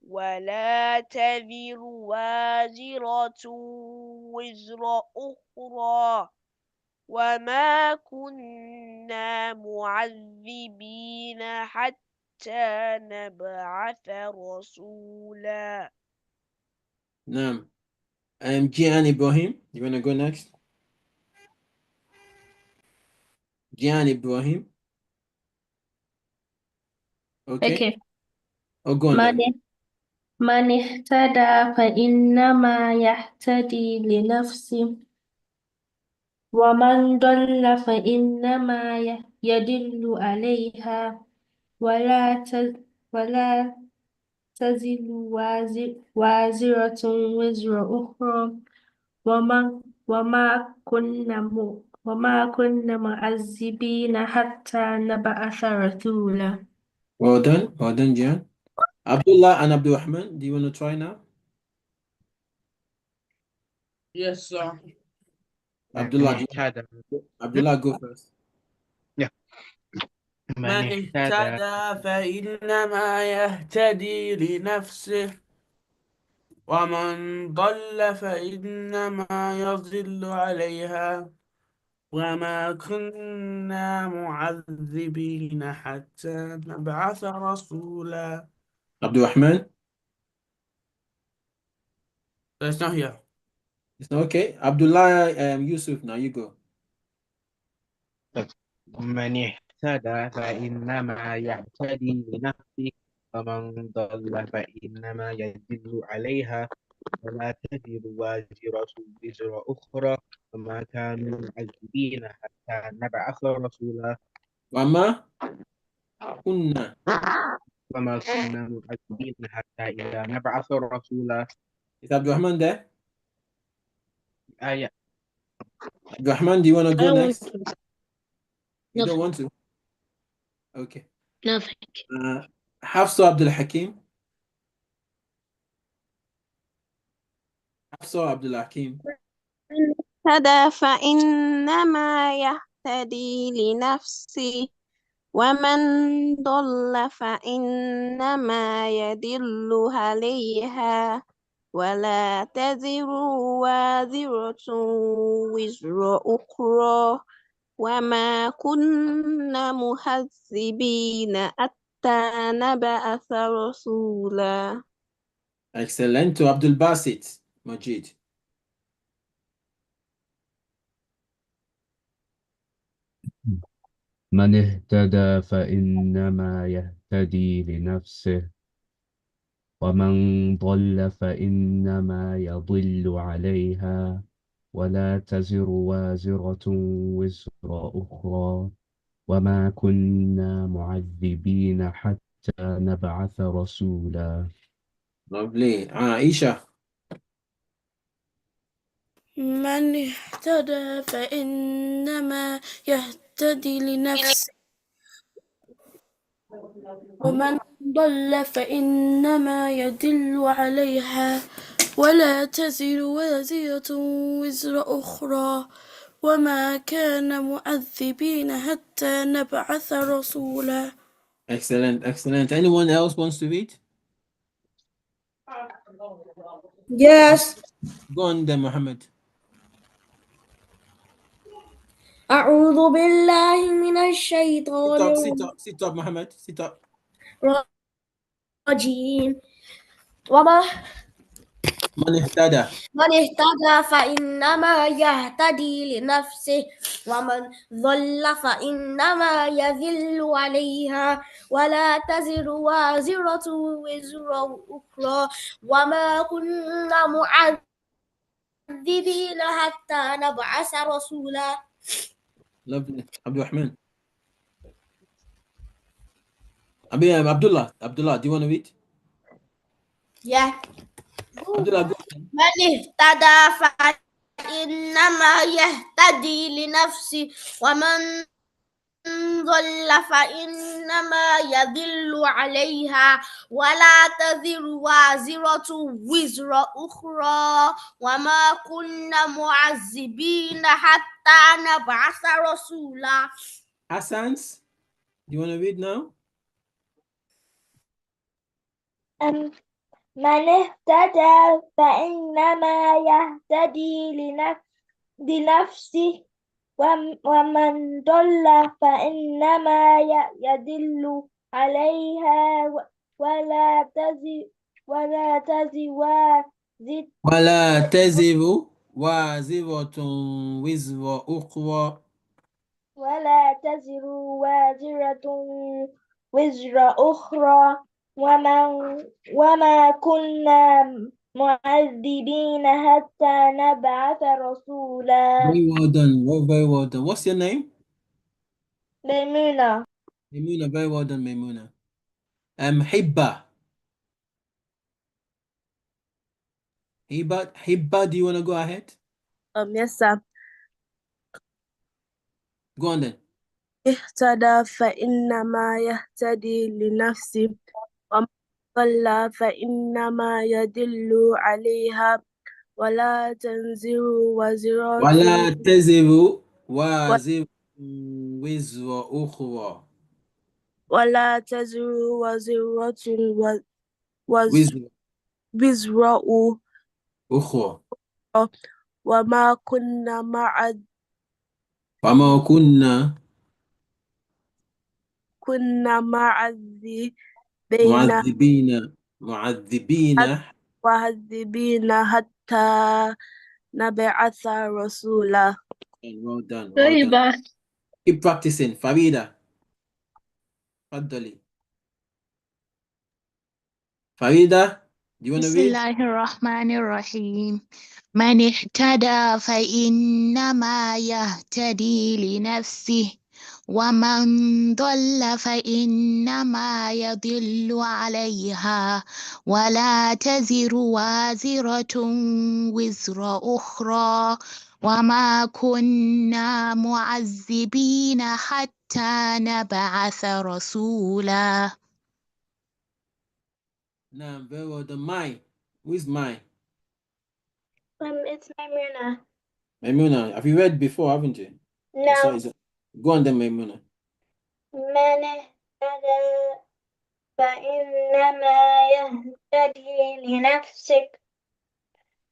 Speaker 6: ولا تزر وازرة وزر أخرى وما كنا معذبين حتى نبعث رسولا.
Speaker 8: نعم. Gian Ibrahim, you want to go next? Gian Ibrahim. Okay. Oh, go on.
Speaker 7: من اهتدى فإنما يهتدي لنفسه ومن ضل فإنما يدل عليها ولا تزر وازرة وزر أخرى وما كنا معذبين حتى نبعث رسولا.
Speaker 8: Well done, Jan. Abdullah and Abdul Rahman, do you want to try now?
Speaker 4: Yes, sir.
Speaker 8: Abdullah, Abdullah, go first.
Speaker 4: من اهتدى فإنما يهتدي لنفسه ومن ضل فإنما يضل عليها وما كنا معذبين حتى نبعث رسولا.
Speaker 8: Abdul Rahman?
Speaker 4: It's not here.
Speaker 8: It's not okay. Abdullah, Yusuf, now you go.
Speaker 11: من اهتدى فإنما يهتدي لنفسه ومن ضل فإنما يضل عليها ولا تزر وازرة وزر أخرى وما كانوا معذبين حتى نبعث رسولا.
Speaker 8: وما كنا
Speaker 11: معذبين حتى إذا نبعث رسولا.
Speaker 8: Is Abdul Rahman there?
Speaker 11: Yeah.
Speaker 8: Abdul Rahman, do you want to go next? You
Speaker 1: No.
Speaker 8: don't want to? Okay.
Speaker 1: No, thank you.
Speaker 8: Hafsa Abdul Hakim. Hafsa Abdul Hakim.
Speaker 3: اهتدى فإنما يهتدي لنفسه ومن ضل فإنما يدل عليها ولا تزر وازرة وزر أخرى وما كنا مهذبين حتى نبعث رسولا.
Speaker 8: Excellent. To Abdul Basit Majid.
Speaker 10: من اهتدى فإنما يهتدي لنفسه ومن ضل فإنما يضل عليها ولا تزر وازرة وزر أخرى وما كنا معذبين حتى نبعث رسولا.
Speaker 8: Lovely. Aisha.
Speaker 3: من اهتدى فإنما يهتدي لنفسه ومن ضل فإنما يدل عليها ولا تزر وازرة وزر أخرى وما كان معذبين حتى نبعث رسولا.
Speaker 8: Excellent. Anyone else wants to read?
Speaker 9: Yes.
Speaker 8: Go on then, Muhammad.
Speaker 12: أعوذ بالله من الشيطان
Speaker 8: Sit up, Muhammad. Sit up.
Speaker 12: الرجيم وما
Speaker 8: من اهتدى
Speaker 12: فإنما يهتدي لنفسه ومن ضل فإنما يذل عليها ولا تزر وازرة وزر أخرى وما كنا معذبين حتى نبعث رسولا.
Speaker 8: Lovely. Abdul Rahman. Abdullah, do you want to read?
Speaker 12: Yeah.
Speaker 8: Abdullah, go.
Speaker 12: من اهتدى فإنما يهتدي لنفسه ومن ضل فإنما يضل عليها ولا تزر وازرة وزر أخرى وما كنا معذبين حتى نبعث رسولا.
Speaker 8: Hassans, do you want to read now?
Speaker 12: من اهتدى فإنما يهتدي لنفسه ومن ضل فإنما يدل عليها ولا تزر
Speaker 8: وازرة وزر أخرى
Speaker 12: ولا تزر وازرة وزر أخرى وما كنا معذبين حتى نبعث رسولا.
Speaker 8: Very well done. Very well done. What's your name?
Speaker 12: ميمونة.
Speaker 8: Maimuna. Very well done, Maimuna. Hibba. Hibba, do you want to go ahead?
Speaker 3: Yes, sir.
Speaker 8: Go on then.
Speaker 3: اهتدى فإنما يهتدي لنفسه ومن ضل فإنما يدل عليها ولا تنزر وزرة
Speaker 8: ولا تزر وازر وزر أخرى.
Speaker 3: ولا تزر وزرة
Speaker 8: وزر
Speaker 3: وزر
Speaker 8: أخرى.
Speaker 3: وما كنا معذبين
Speaker 8: وما كنا
Speaker 3: معذبين
Speaker 8: معذبين.
Speaker 3: حتى نبعث رسولا.
Speaker 8: Well done. Well
Speaker 1: Sorry,
Speaker 8: done.
Speaker 1: but
Speaker 8: Keep practicing. Farida. Faddali. Farida, do you want to
Speaker 5: بسم
Speaker 8: read?
Speaker 5: الله الرحمن الرحيم من اهتدى فإنما يهتدي لنفسه ومن ضل فإنما يضل عليها ولا تزر وازرة وزر أخرى وما كنا معذبين حتى نبعث رسولا.
Speaker 8: Nah, very well done. Who is my?
Speaker 12: It's Maimuna.
Speaker 8: Maimuna. Have you read before, haven't you?
Speaker 12: No.
Speaker 8: Go on then, Maimuna.
Speaker 12: من اهتدى فإنما يهتدي لنفسك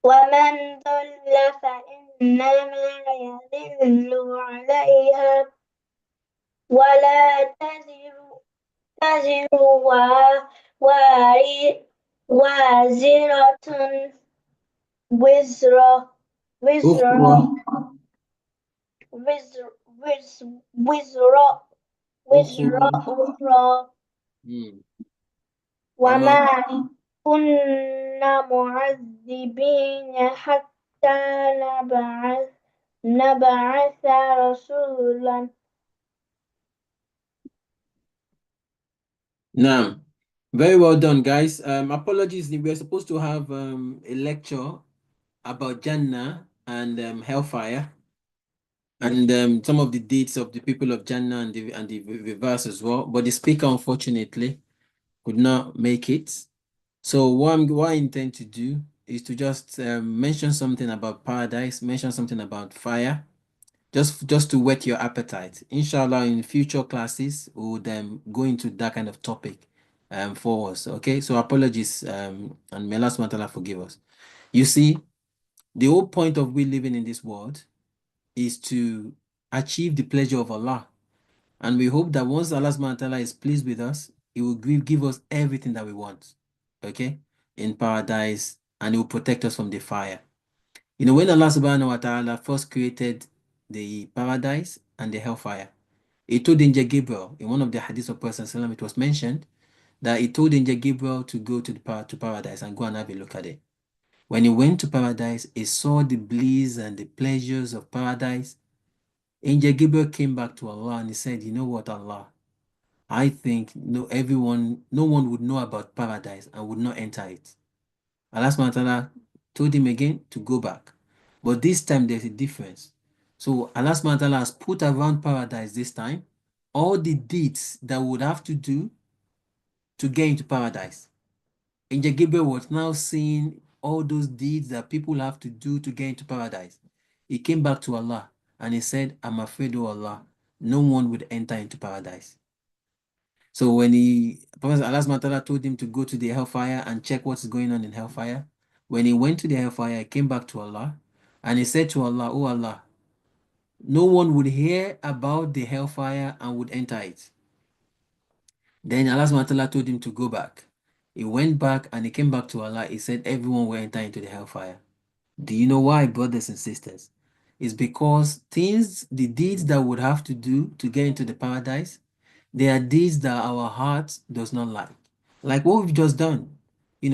Speaker 12: ومن ضل فإنما يضل عليها ولا تزر وازرة وزر أخرى وما كنا معذبين حتى نبعث رسولا.
Speaker 8: Nah. Very well done, guys. Apologies. We were supposed to have a lecture about Jannah and hellfire, and some of the deeds of the people of Jannah and the reverse as well. But the speaker, unfortunately, could not make it. So what I intend to do is to just mention something about paradise, mention something about fire, just to whet your appetite. Inshallah, in future classes, we would go into that kind of topic for us. Okay, so apologies, and may Allah subhanahu wa ta'ala forgive us. You see, the whole point of we living in this world is to achieve the pleasure of Allah. And we hope that once Allah subhanahu wa ta'ala is pleased with us, He will give us everything that we want, okay, in paradise, and He will protect us from the fire. You know, when Allah subhanahu wa ta'ala first created the paradise and the hellfire, He told Angel Gabriel, in one of the hadiths of Prophet ﷺ, it was mentioned that He told Angel Gabriel to go to paradise and go and have a look at it. When he went to paradise, he saw the bliss and the pleasures of paradise. Angel Gabriel came back to Allah and he said, you know what, Allah, I think no one would know about paradise and would not enter it. Allah subhanahu wa ta'ala told him again to go back. But this time there's a difference. So Allah subhanahu wa ta'ala has put around paradise this time all the deeds that we would have to do to get into paradise. Angel Gabriel was now seeing all those deeds that people have to do to get into paradise. He came back to Allah and he said, I'm afraid, oh Allah, no one would enter into paradise. So when Prophet Allah subhanahu wa ta'ala told him to go to the hellfire and check what's going on in hellfire, when he went to the hellfire, he came back to Allah and he said to Allah, oh Allah, no one would hear about the hellfire and would enter it. Then Allah subhanahu wa ta'ala told him to go back. He went back and he came back to Allah. He said everyone will enter into the hellfire. Do you know why, brothers and sisters? It's because the deeds that we would have to do to get into the paradise, they are deeds that our heart does not like. Like what we've just done.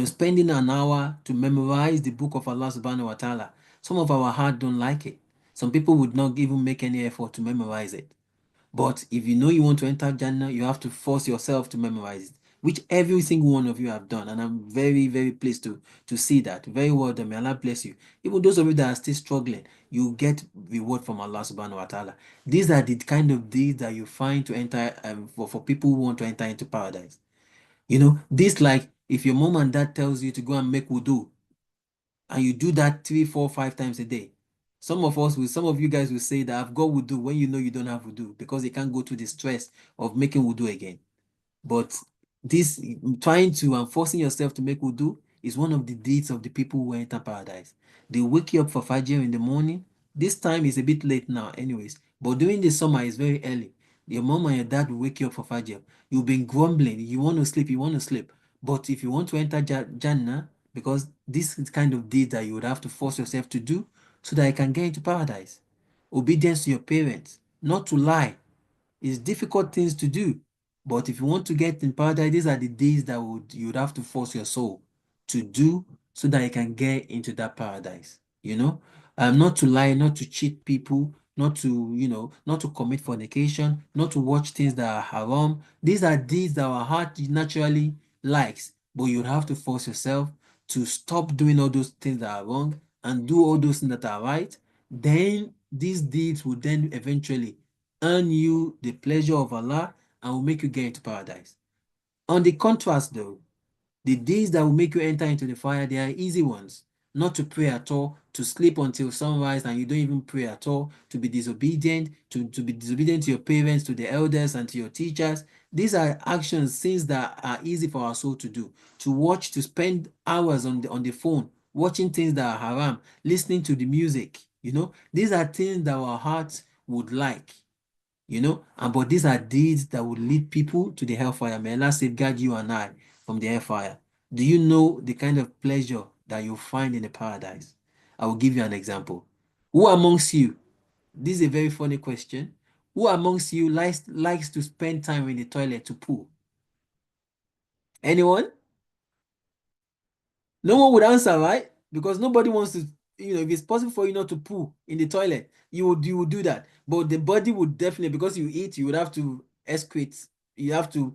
Speaker 8: Spending an hour to memorize the book of Allah subhanahu wa ta'ala. Some of our heart don't like it. Some people would not even make any effort to memorize it. But if you know you want to enter Jannah, you have to force yourself to memorize it, which every single one of you have done. And I'm very, very pleased to see that. Very well done. May Allah bless you. Even those of you that are still struggling, you get reward from Allah subhanahu wa ta'ala. These are the kind of deeds that you find to enter for people who want to enter into paradise. This like if your mom and dad tells you to go and make wudu, and you do that 3, 4, 5 times a day. Some of you guys will say that I've got wudu when you know you don't have wudu because you can't go through the stress of making wudu again. But this trying to and forcing yourself to make wudu is one of the deeds of the people who enter paradise. They wake you up for Fajr in the morning. This time is a bit late now, anyways. But during the summer, it's very early. Your mom and your dad will wake you up for Fajr. You've been grumbling. You want to sleep. You want to sleep. But if you want to enter Jannah, because this is kind of deed that you would have to force yourself to do so that you can get into paradise. Obedience to your parents, not to lie. It's difficult things to do. But if you want to get in paradise, these are the deeds that you would have to force your soul to do so that you can get into that paradise. Not to lie, not to cheat people, not to commit fornication, not to watch things that are haram. These are deeds that our heart naturally likes, but you would have to force yourself to stop doing all those things that are wrong and do all those things that are right. Then these deeds will then eventually earn you the pleasure of Allah and will make you get into paradise. On the contrast, though, the deeds that will make you enter into the fire, they are easy ones. Not to pray at all, to sleep until sunrise and you don't even pray at all, to be disobedient, to be disobedient to your parents, to the elders, and to your teachers. These are actions, things that are easy for our soul to do. To watch, to spend hours on the phone, watching things that are haram, listening to the music. These are things that our hearts would like. But these are deeds that would lead people to the hellfire. May Allah safeguard you and I from the hellfire. Do you know the kind of pleasure that you find in the paradise? I will give you an example. Who amongst you, this is a very funny question, who amongst you likes to spend time in the toilet to poo? Anyone? No one would answer, right? Because nobody wants to, if it's possible for you not to poo in the toilet, you would do that. But the body would definitely, because you eat, you would have to excrete, you have to,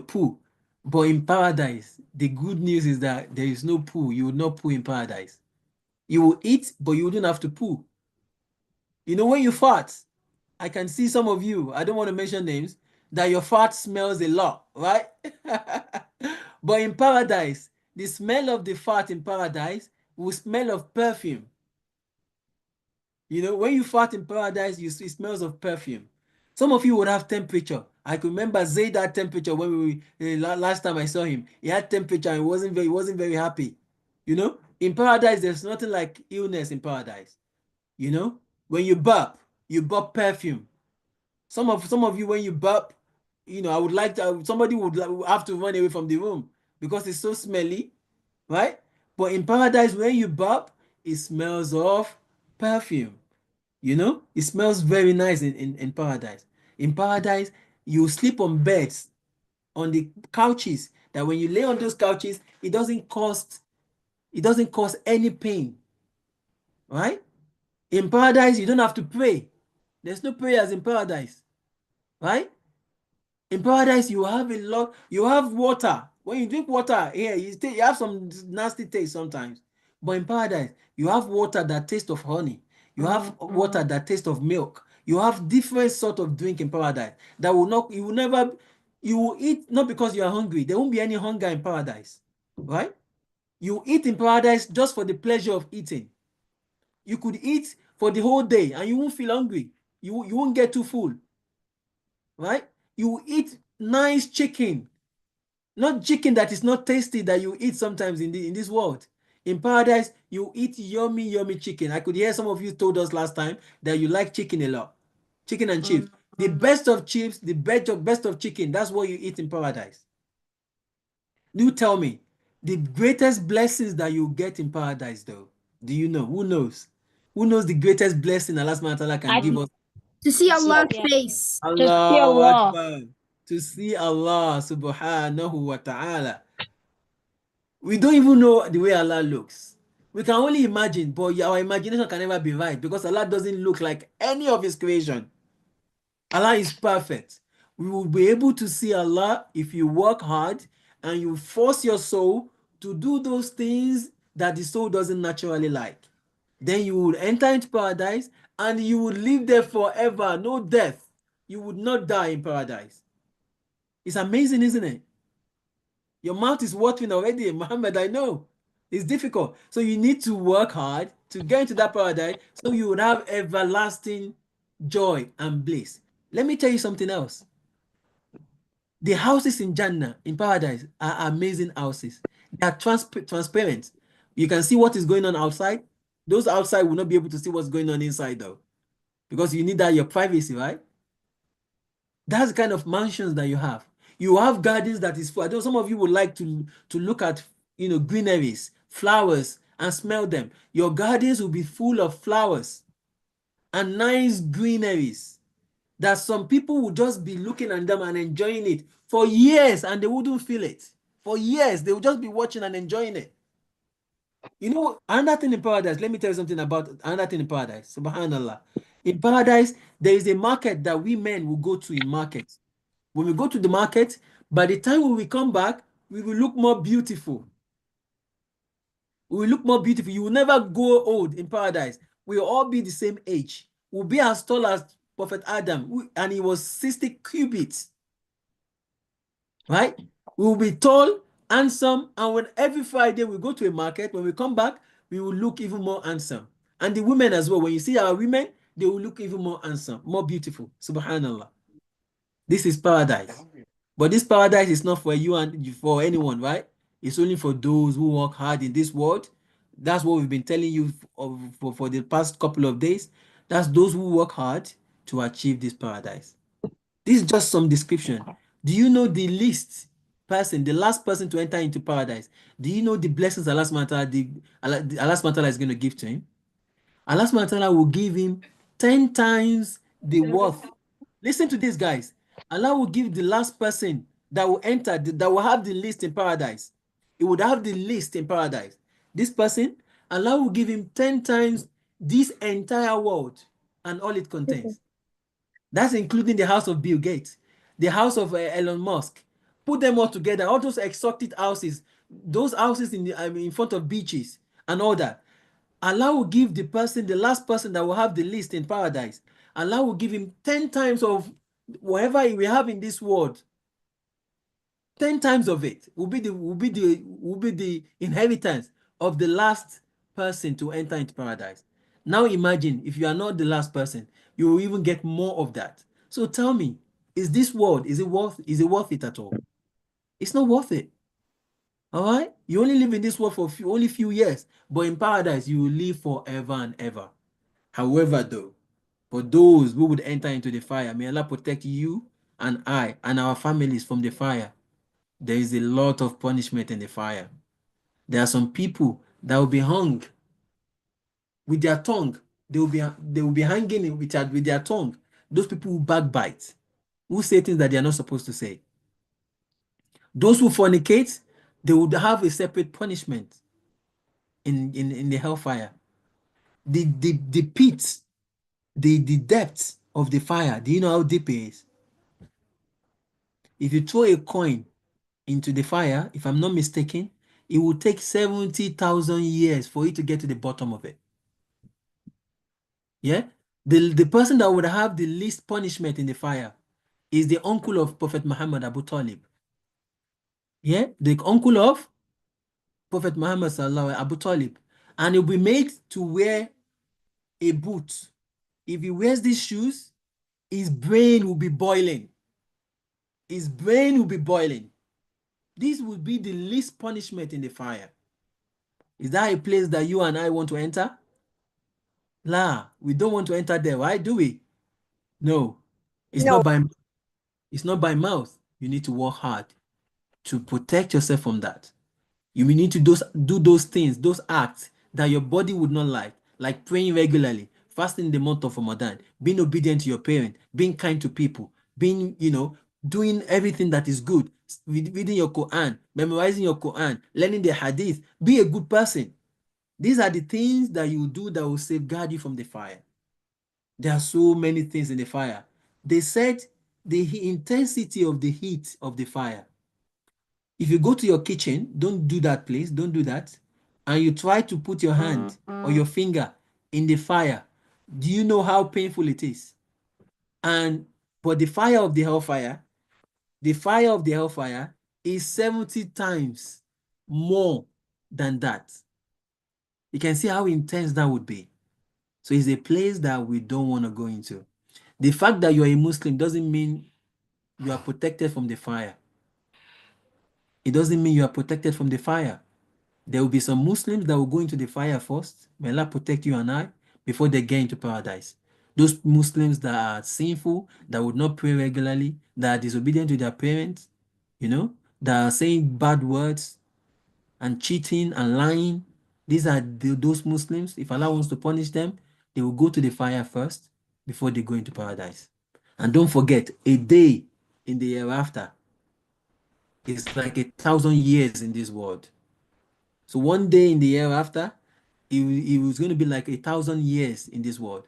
Speaker 8: poo. But in paradise, the good news is that there is no poo. You would not poo in paradise. You will eat, but you wouldn't have to poo. When you fart, I can see some of you, I don't want to mention names, that your fart smells a lot, right? But in paradise, the smell of the fart in paradise will smell of perfume. When you fart in paradise, it smells of perfume. Some of you would have temperature. I can remember Zayd had temperature when last time I saw him. He had temperature and he wasn't very happy. In paradise, there's nothing like illness in paradise. When you burp perfume. Some of you, when you burp, I would like to, somebody would have to run away from the room because it's so smelly, right? But in paradise, when you burp, it smells of perfume. It smells very nice in paradise. In paradise, you sleep on beds, on the couches, that when you lay on those couches, it doesn't cause any pain, right? In paradise, you don't have to pray. There's no prayers in paradise, right? In paradise, you have water. When you drink water here, you have some nasty taste sometimes. But in paradise, you have water that tastes of honey. You have water that tastes of milk. You have different sort of drink in paradise that you will eat not because you are hungry. There won't be any hunger in paradise, right? You eat in paradise just for the pleasure of eating. You could eat for the whole day and you won't feel hungry. You won't get too full, right? You eat nice chicken, not chicken that is not tasty that you eat sometimes in this world. In paradise, you eat yummy chicken. I could hear some of you told us last time that you like chicken a lot. Chicken and chips. The best of chips, the best of chicken, that's what you eat in paradise. Do tell me, the greatest blessings that you get in paradise, though, do you know? Who knows? Who knows the greatest blessing Allah subhanahu wa ta'ala can give us?
Speaker 13: To see Allah's
Speaker 6: Yeah.
Speaker 13: face.
Speaker 8: Allahu Akbar. To see Allah subhanahu wa ta'ala.
Speaker 13: We don't even know the way Allah looks. We can only imagine, but our imagination can never be right because Allah doesn't look like any of his creation. Allah is perfect. We will be able to see Allah if you work hard and you force your soul to do those things that the soul doesn't naturally like. Then you will enter into paradise and you will live there forever, no death. You would not die in paradise. It's amazing, isn't it? Your mouth is watering already, Muhammad, I know. It's difficult. So you need to work hard to get into that paradise so you would have everlasting joy and bliss. Let me tell you something else. The houses in Jannah, in paradise, are amazing houses. They are transparent. You can see what is going on outside. Those outside will not be able to see what's going on inside, though, because you need that your privacy, right? That's the kind of mansions that you have. You have gardens that is full. I know some of you would like to look at, greeneries, flowers, and smell them. Your gardens will be full of flowers and nice greeneries that some people will just be looking at them and enjoying it for years, and they wouldn't feel it. For years, they will just be watching and enjoying it. Another thing in paradise, let me tell you something about another thing in paradise. Subhanallah. In paradise, there is a market that we men will go to in market. When we go to the market, by the time when we come back, we will look more beautiful. We will look more beautiful. You will never go old in paradise. We will all be the same age. We'll be as tall as Prophet Adam, and he was 60 cubits. Right? We will be tall, handsome, and when every Friday we go to a market, when we come back, we will look even more handsome. And the women as well, when you see our women, they will look even more handsome, more beautiful. Subhanallah. This is paradise. But this paradise is not for you and for anyone, right? It's only for those who work hard in this world. That's what we've been telling you for the past couple of days. That's those who work hard to achieve this paradise. This is just some description. Do you know the least person, the last person to enter into paradise? Do you know the blessings Allah SWT is going to give to him? Allah SWT will give him 10 times the worth. Listen to this, guys. Allah will give the last person that will enter, that will have the list in paradise. He would have the list in paradise. This person, Allah will give him 10 times this entire world and all it contains. That's including the house of Bill Gates, the house of Elon Musk. Put them all together, all those exotic houses, those houses in front of beaches and all that. Allah will give the person, the last person that will have the list in paradise, Allah will give him 10 times of whatever we have in this world. 10 times of it will be the inheritance of the last person to enter into paradise. Now imagine if you are not the last person, you will even get more of that. So tell me, is this world, is it worth it at all? It's not worth it. All right? You only live in this world for only few years, but in paradise, you will live forever and ever. However, though, for those who would enter into the fire, may Allah protect you and I and our families from the fire. There is a lot of punishment in the fire. There are some people that will be hung with their tongue. They will be hanging with their tongue. Those people who backbite, who say things that they are not supposed to say. Those who fornicate, they would have a separate punishment in the hellfire. The pit, the depth of the fire, do you know how deep it is? If you throw a coin into the fire, if I'm not mistaken, it will take 70,000 years for it to get to the bottom of it. Yeah? The person that would have the least punishment in the fire is the uncle of Prophet Muhammad, Abu Talib. Yeah? The uncle of Prophet Muhammad, Abu Talib. And he'll be made to wear a boot. If he wears these shoes, his brain will be boiling. His brain will be boiling. This will be the least punishment in the fire. Is that a place that you and I want to enter? La, we don't want to enter there. Why do we? No. It's not by mouth. You need to work hard to protect yourself from that. You will need to do those things, those acts that your body would not like praying regularly, fasting in the month of Ramadan, being obedient to your parents, being kind to people, being, doing everything that is good, reading your Quran, memorizing your Quran, learning the Hadith. Be a good person. These are the things that you do that will safeguard you from the fire. There are so many things in the fire. They said the intensity of the heat of the fire. If you go to your kitchen, don't do that, please. Don't do that. And you try to put your hand or your finger in the fire. Do you know how painful it is? But the fire of the hellfire, is 70 times more than that. You can see how intense that would be. So it's a place that we don't want to go into. The fact that you're a Muslim doesn't mean you are protected from the fire. It doesn't mean you are protected from the fire. There will be some Muslims that will go into the fire first. May Allah protect you and I before they get into paradise. Those Muslims that are sinful, that would not pray regularly, that are disobedient to their parents, that are saying bad words and cheating and lying. These are those Muslims. If Allah wants to punish them, they will go to the fire first before they go into paradise. And don't forget, a day in the hereafter is like 1,000 years in this world. So one day in the hereafter, it was going to be like 1,000 years in this world.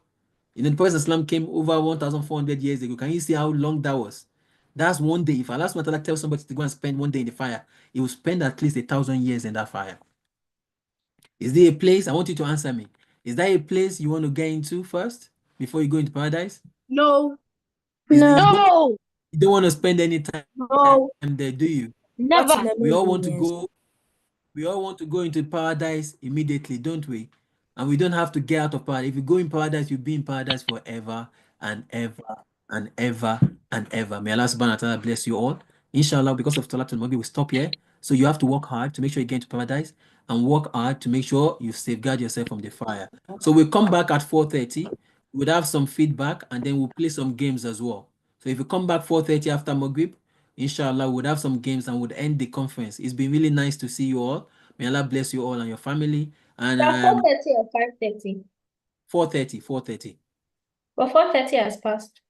Speaker 13: The Prophet Islam came over 1,400 years ago. Can you see how long that was? That's one day. If Allah subhanahu wa ta'ala tells somebody to go and spend one day in the fire, he will spend at least 1,000 years in that fire. Is there a place? I want you to answer me. Is there a place you want to get into first before you go into paradise?
Speaker 7: No.
Speaker 12: No.
Speaker 13: You don't want to spend any time
Speaker 7: No.
Speaker 13: there, do you?
Speaker 12: Never.
Speaker 13: We all want to go. We all want to go into paradise immediately, don't we? And we don't have to get out of paradise. If you go in paradise, you'll be in paradise forever and ever and ever and ever. May Allah subhanahu wa ta'ala bless you all. Inshallah, because of Salatul Maghrib, we stop here. So you have to work hard to make sure you get into paradise and work hard to make sure you safeguard yourself from the fire. So we'll come back at 4:30. We'll have some feedback and then we'll play some games as well. So if you come back 4:30 after Maghrib, inshallah, we'll have some games and we'll end the conference. It's been really nice to see you all. May Allah bless you all and your family. And
Speaker 7: 4:30 or 5:30?
Speaker 13: 4:30, 4:30.
Speaker 7: But 4:30 has passed.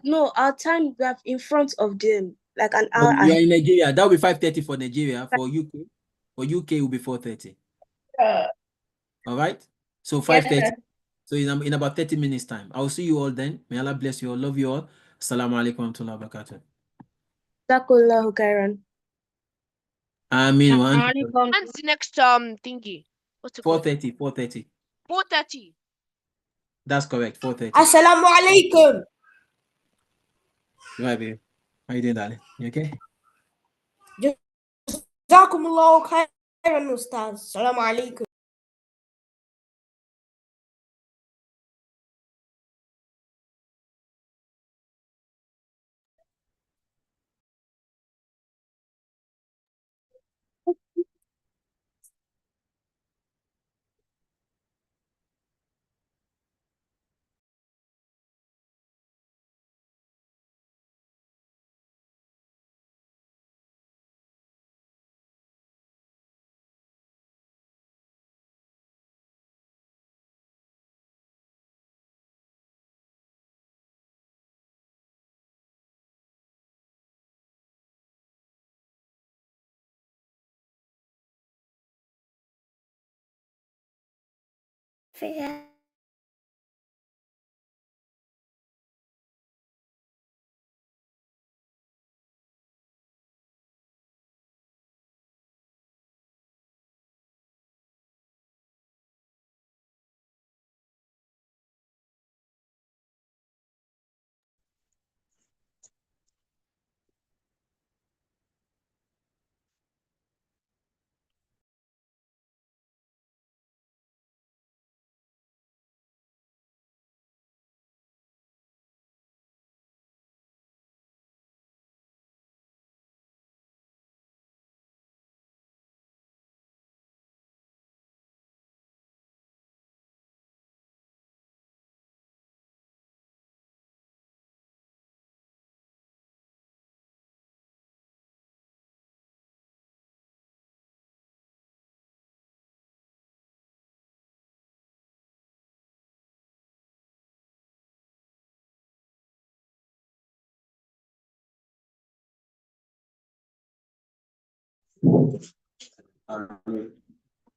Speaker 3: No, our time we have in front of them, like an
Speaker 13: No,
Speaker 3: hour
Speaker 13: you are
Speaker 3: ahead.
Speaker 13: in Nigeria. That will be 5:30 for Nigeria. For UK, it will be 4:30. All right. So 5:30.
Speaker 7: Yeah.
Speaker 13: So in about 30 minutes time. I will see you all then. May Allah bless you all. Love you all. Assalamu alaikum wa rahmatullahi wa barakatuh.
Speaker 3: Jazakallahu khairan.
Speaker 13: Ameen.
Speaker 6: When's the next thingy? What's it called?
Speaker 13: 4:30. 4:30.
Speaker 6: 4:30.
Speaker 13: That's correct. 4:30.
Speaker 9: Assalamu alaikum.
Speaker 13: Right, baby. How you doing, darling? You okay?
Speaker 9: Jazakumullahu khairan, Ustaz. Assalamu alaikum.
Speaker 12: Yeah.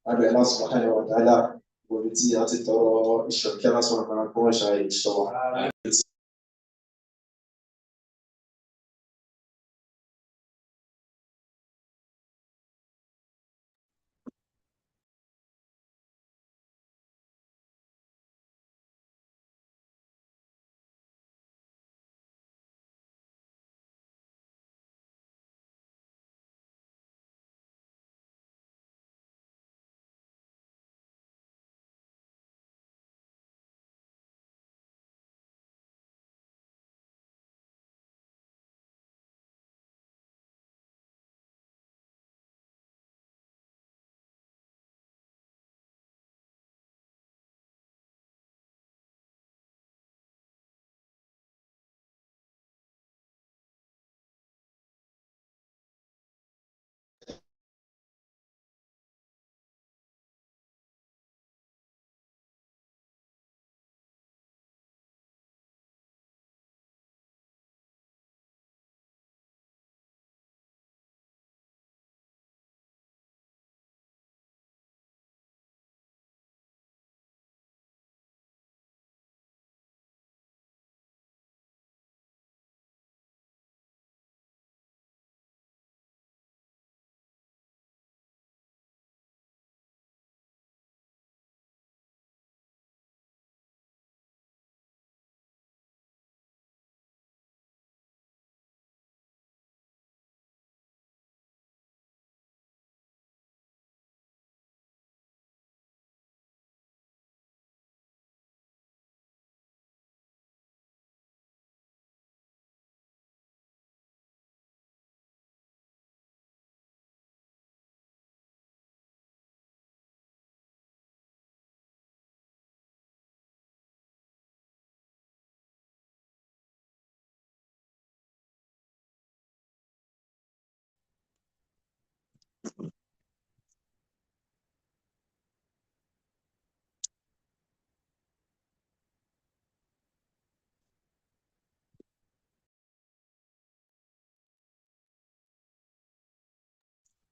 Speaker 14: Abẹ́ Allah subhanahu wa ta'ala orí tí a ti tọrọ ìṣọ̀kẹ́ lásán àpárá kó wọ́n ṣe ìṣọ̀wọ́.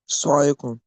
Speaker 15: السلام عليكم.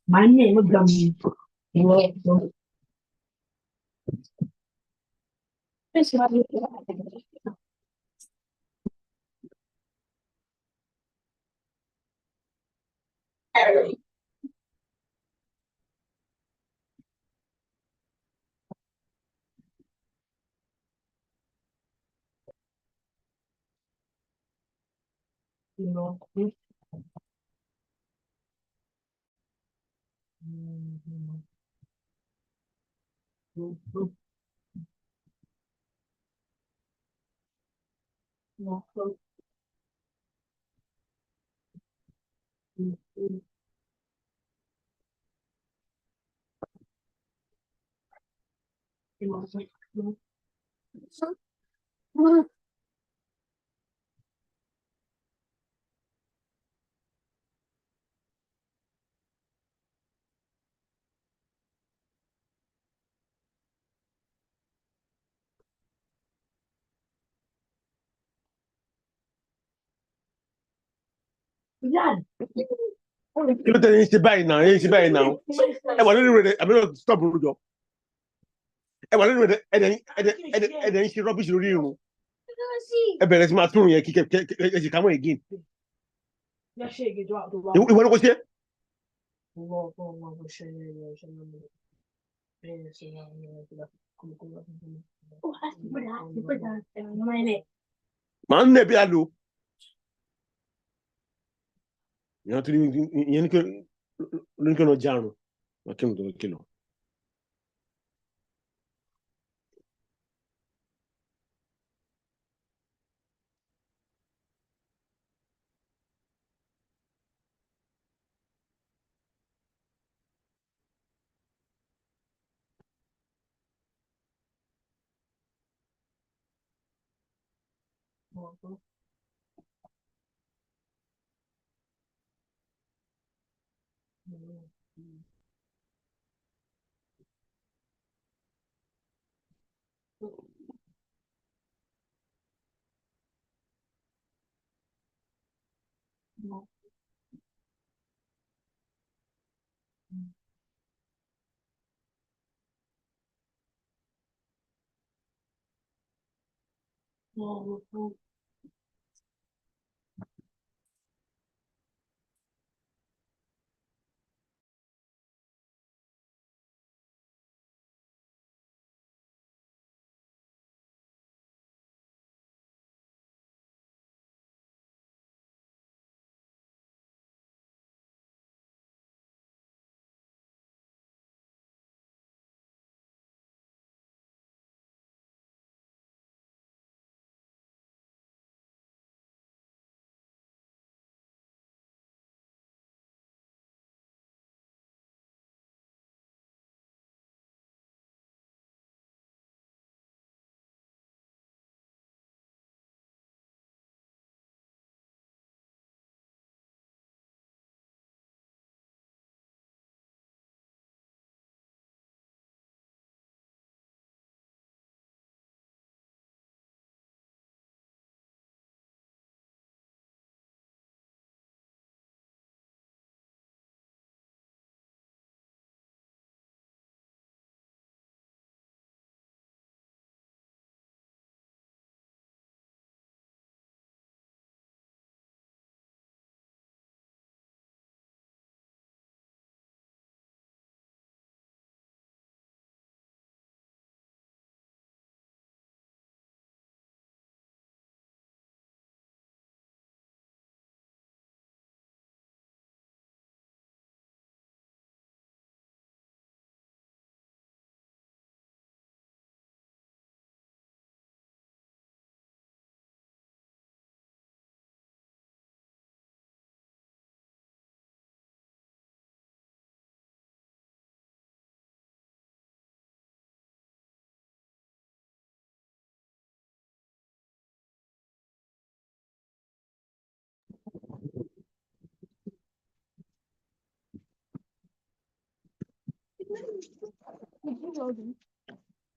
Speaker 12: My name is Gummy.
Speaker 15: Kí ló tẹ̀lé ń ṣe báyìí náà? Ẹ ń ṣe báyìí náà. Ẹ wà lórí rẹ̀ àbí lọ́ọ̀ stop rújọ. Ẹ wà lórí rẹ̀ ẹ̀dẹ̀ ń ṣe rọ́bìṣì lórí irun. Ẹ bẹ̀rẹ̀ sí máa tún yẹn kí ẹ ṣì kámọ́ again. Ìwọ ló kó ṣe. Màá ń nẹ̀ bí a lò. Ìyẹn tún ní kí ló járun. Wọ́n kí ló tó kí lọ.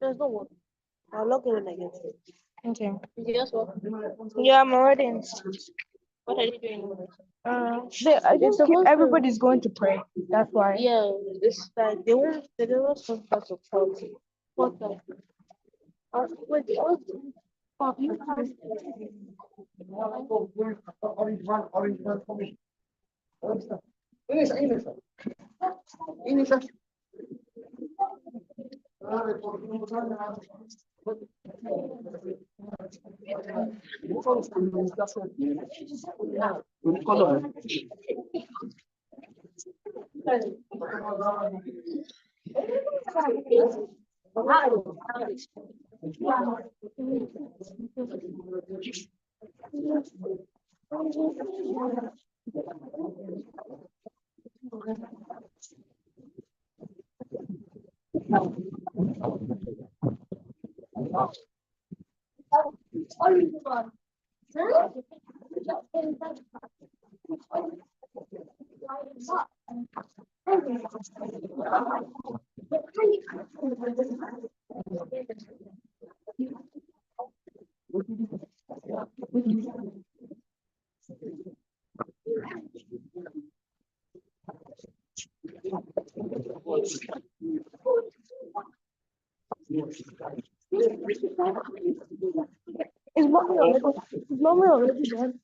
Speaker 3: There's no one. I'll log in when I get it.
Speaker 7: Okay.
Speaker 3: Yes, what?
Speaker 7: Yeah, I'm already in. What are you doing? I just keep everybody's going to pray. That's why.
Speaker 3: Yeah, it's like they were some parts of talk. What the? Wait, what? Oh, you have.
Speaker 7: Is mommy already done?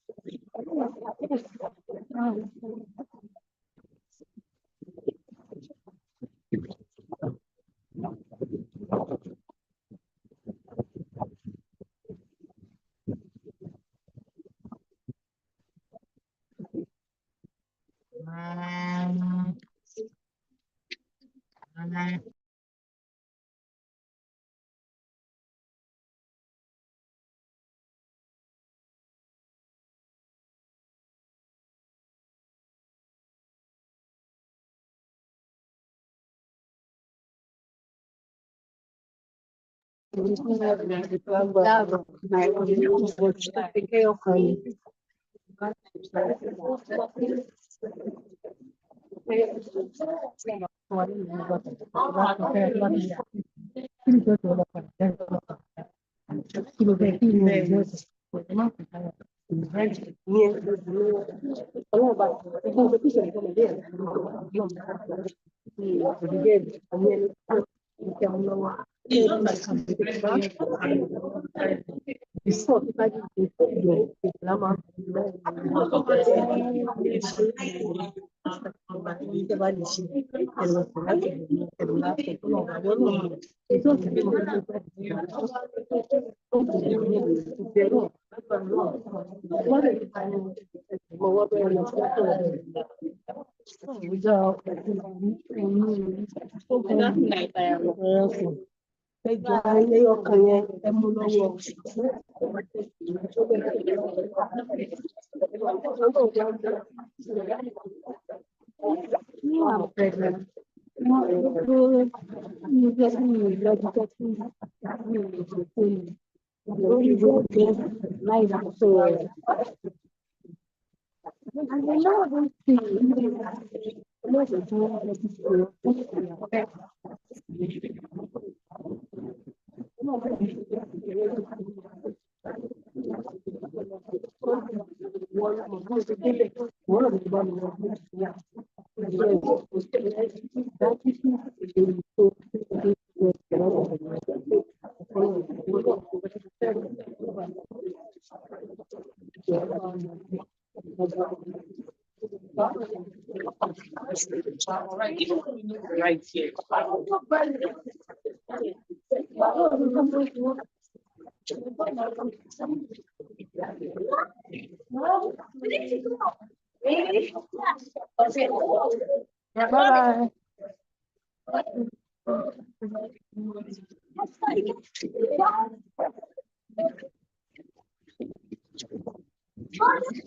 Speaker 7: Bye.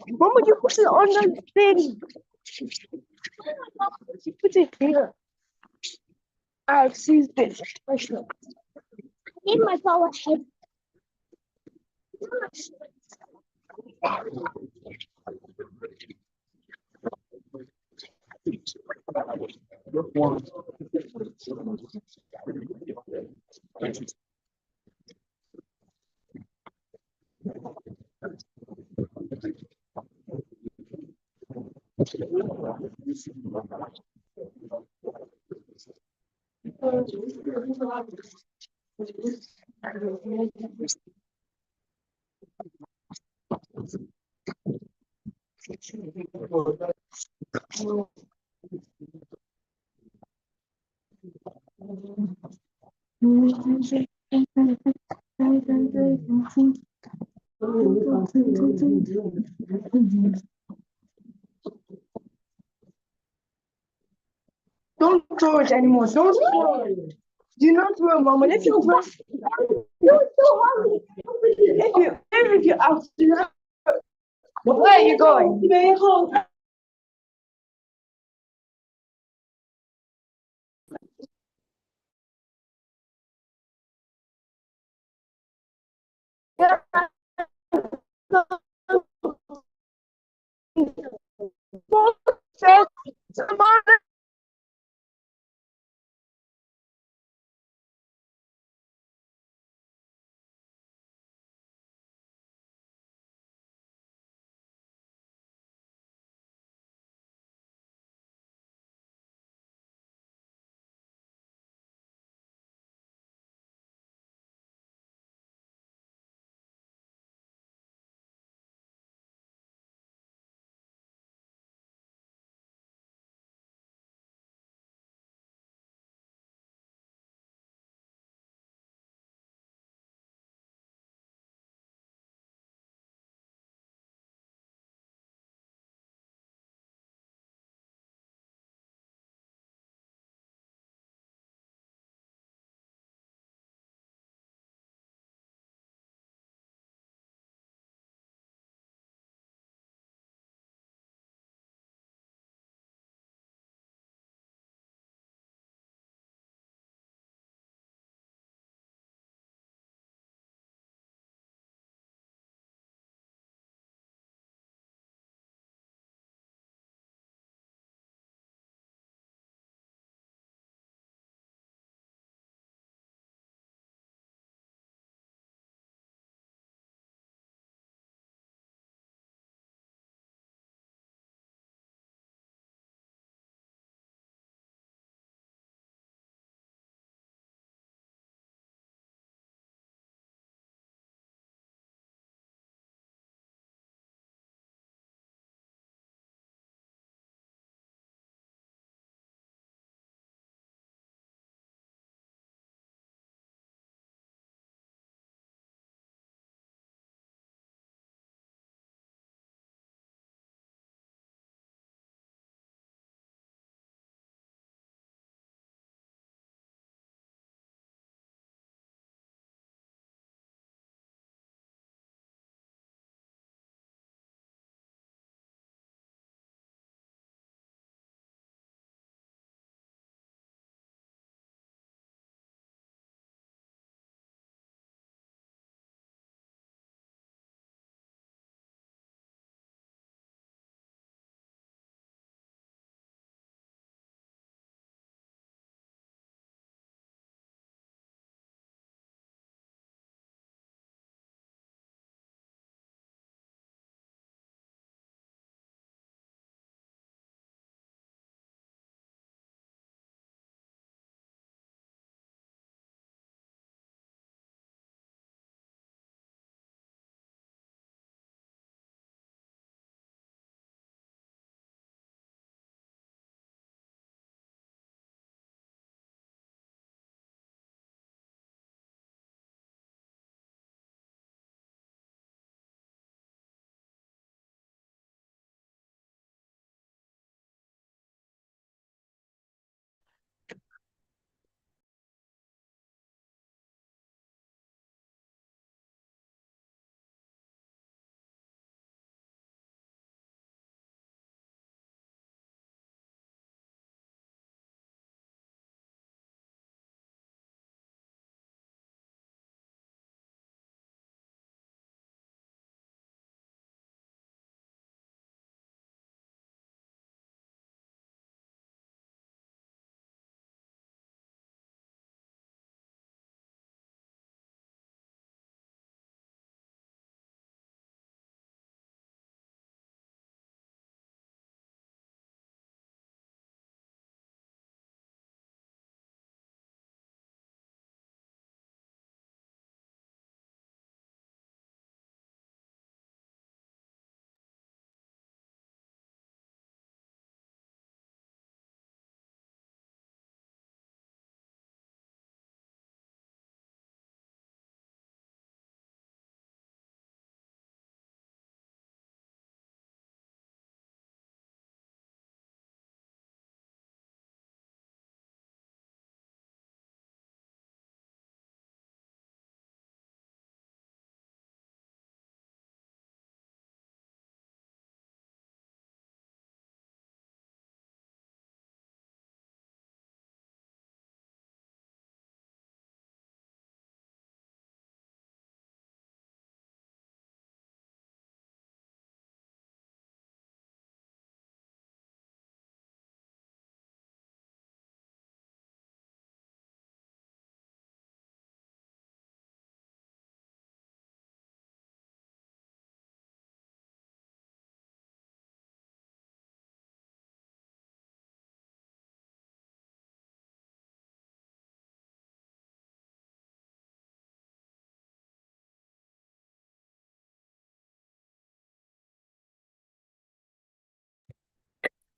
Speaker 7: Mama, you put it on the thing. You put it here. I've seized it. In my power head. Don't throw it anymore. Don't throw it. Do not throw it, Mama. If you throw, you're so hungry. If you out, where are you going?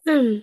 Speaker 1: Hmm.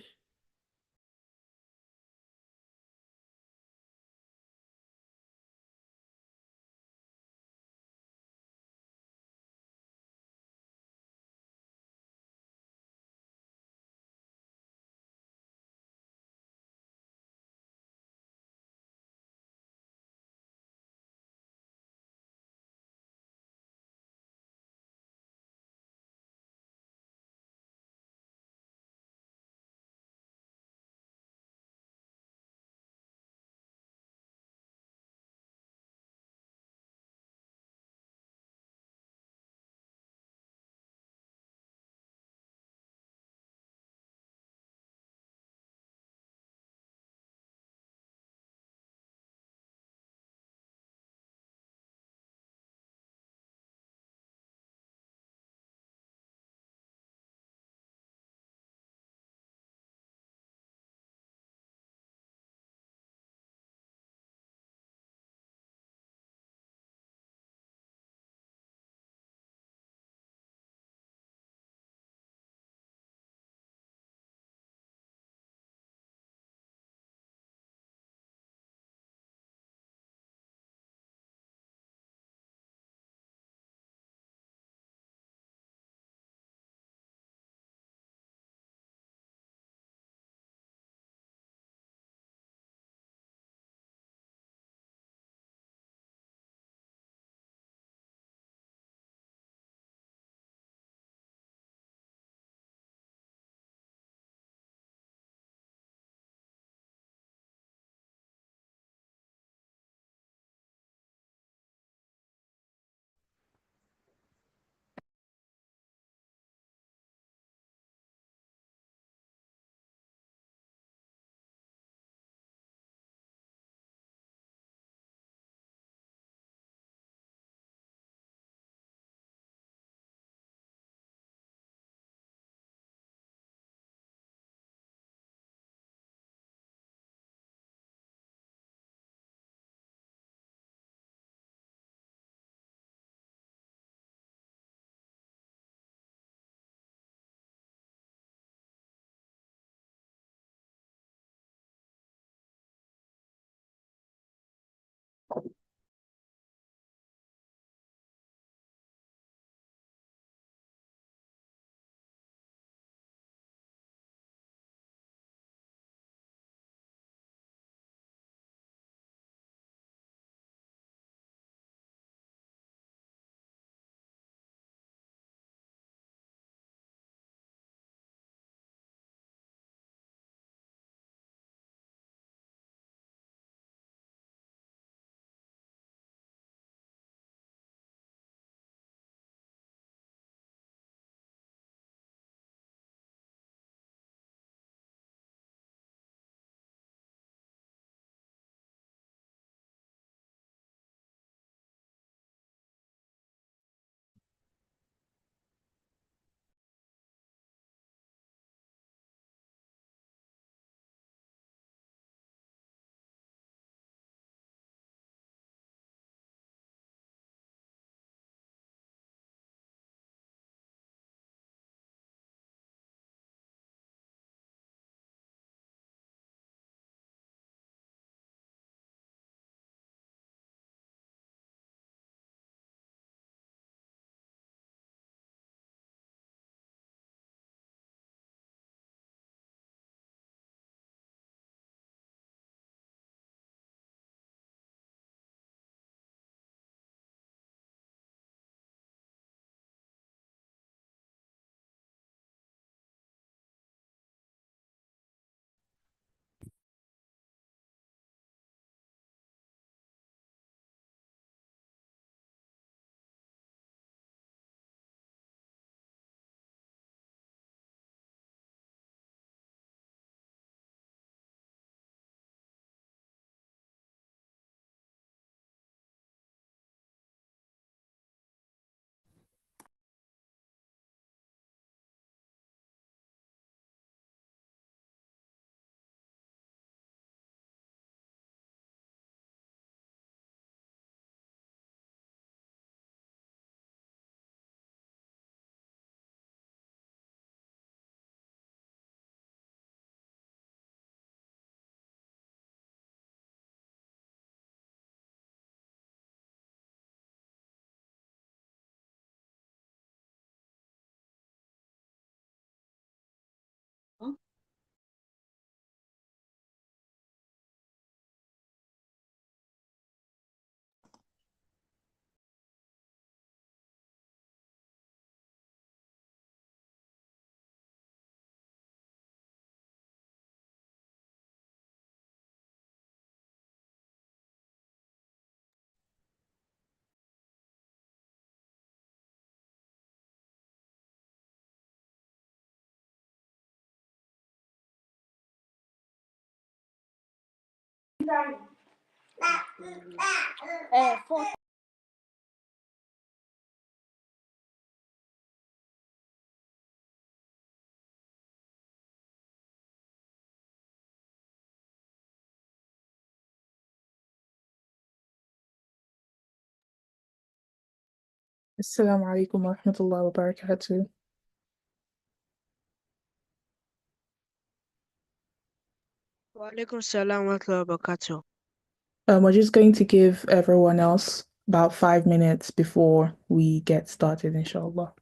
Speaker 16: Assalamu alaikum wa rahmatullahi wa barakatuh.
Speaker 6: Wa alaikum salam wa rahmatullahi wa barakatuh.
Speaker 16: We're just going to give everyone else about 5 minutes before we get started, inshallah.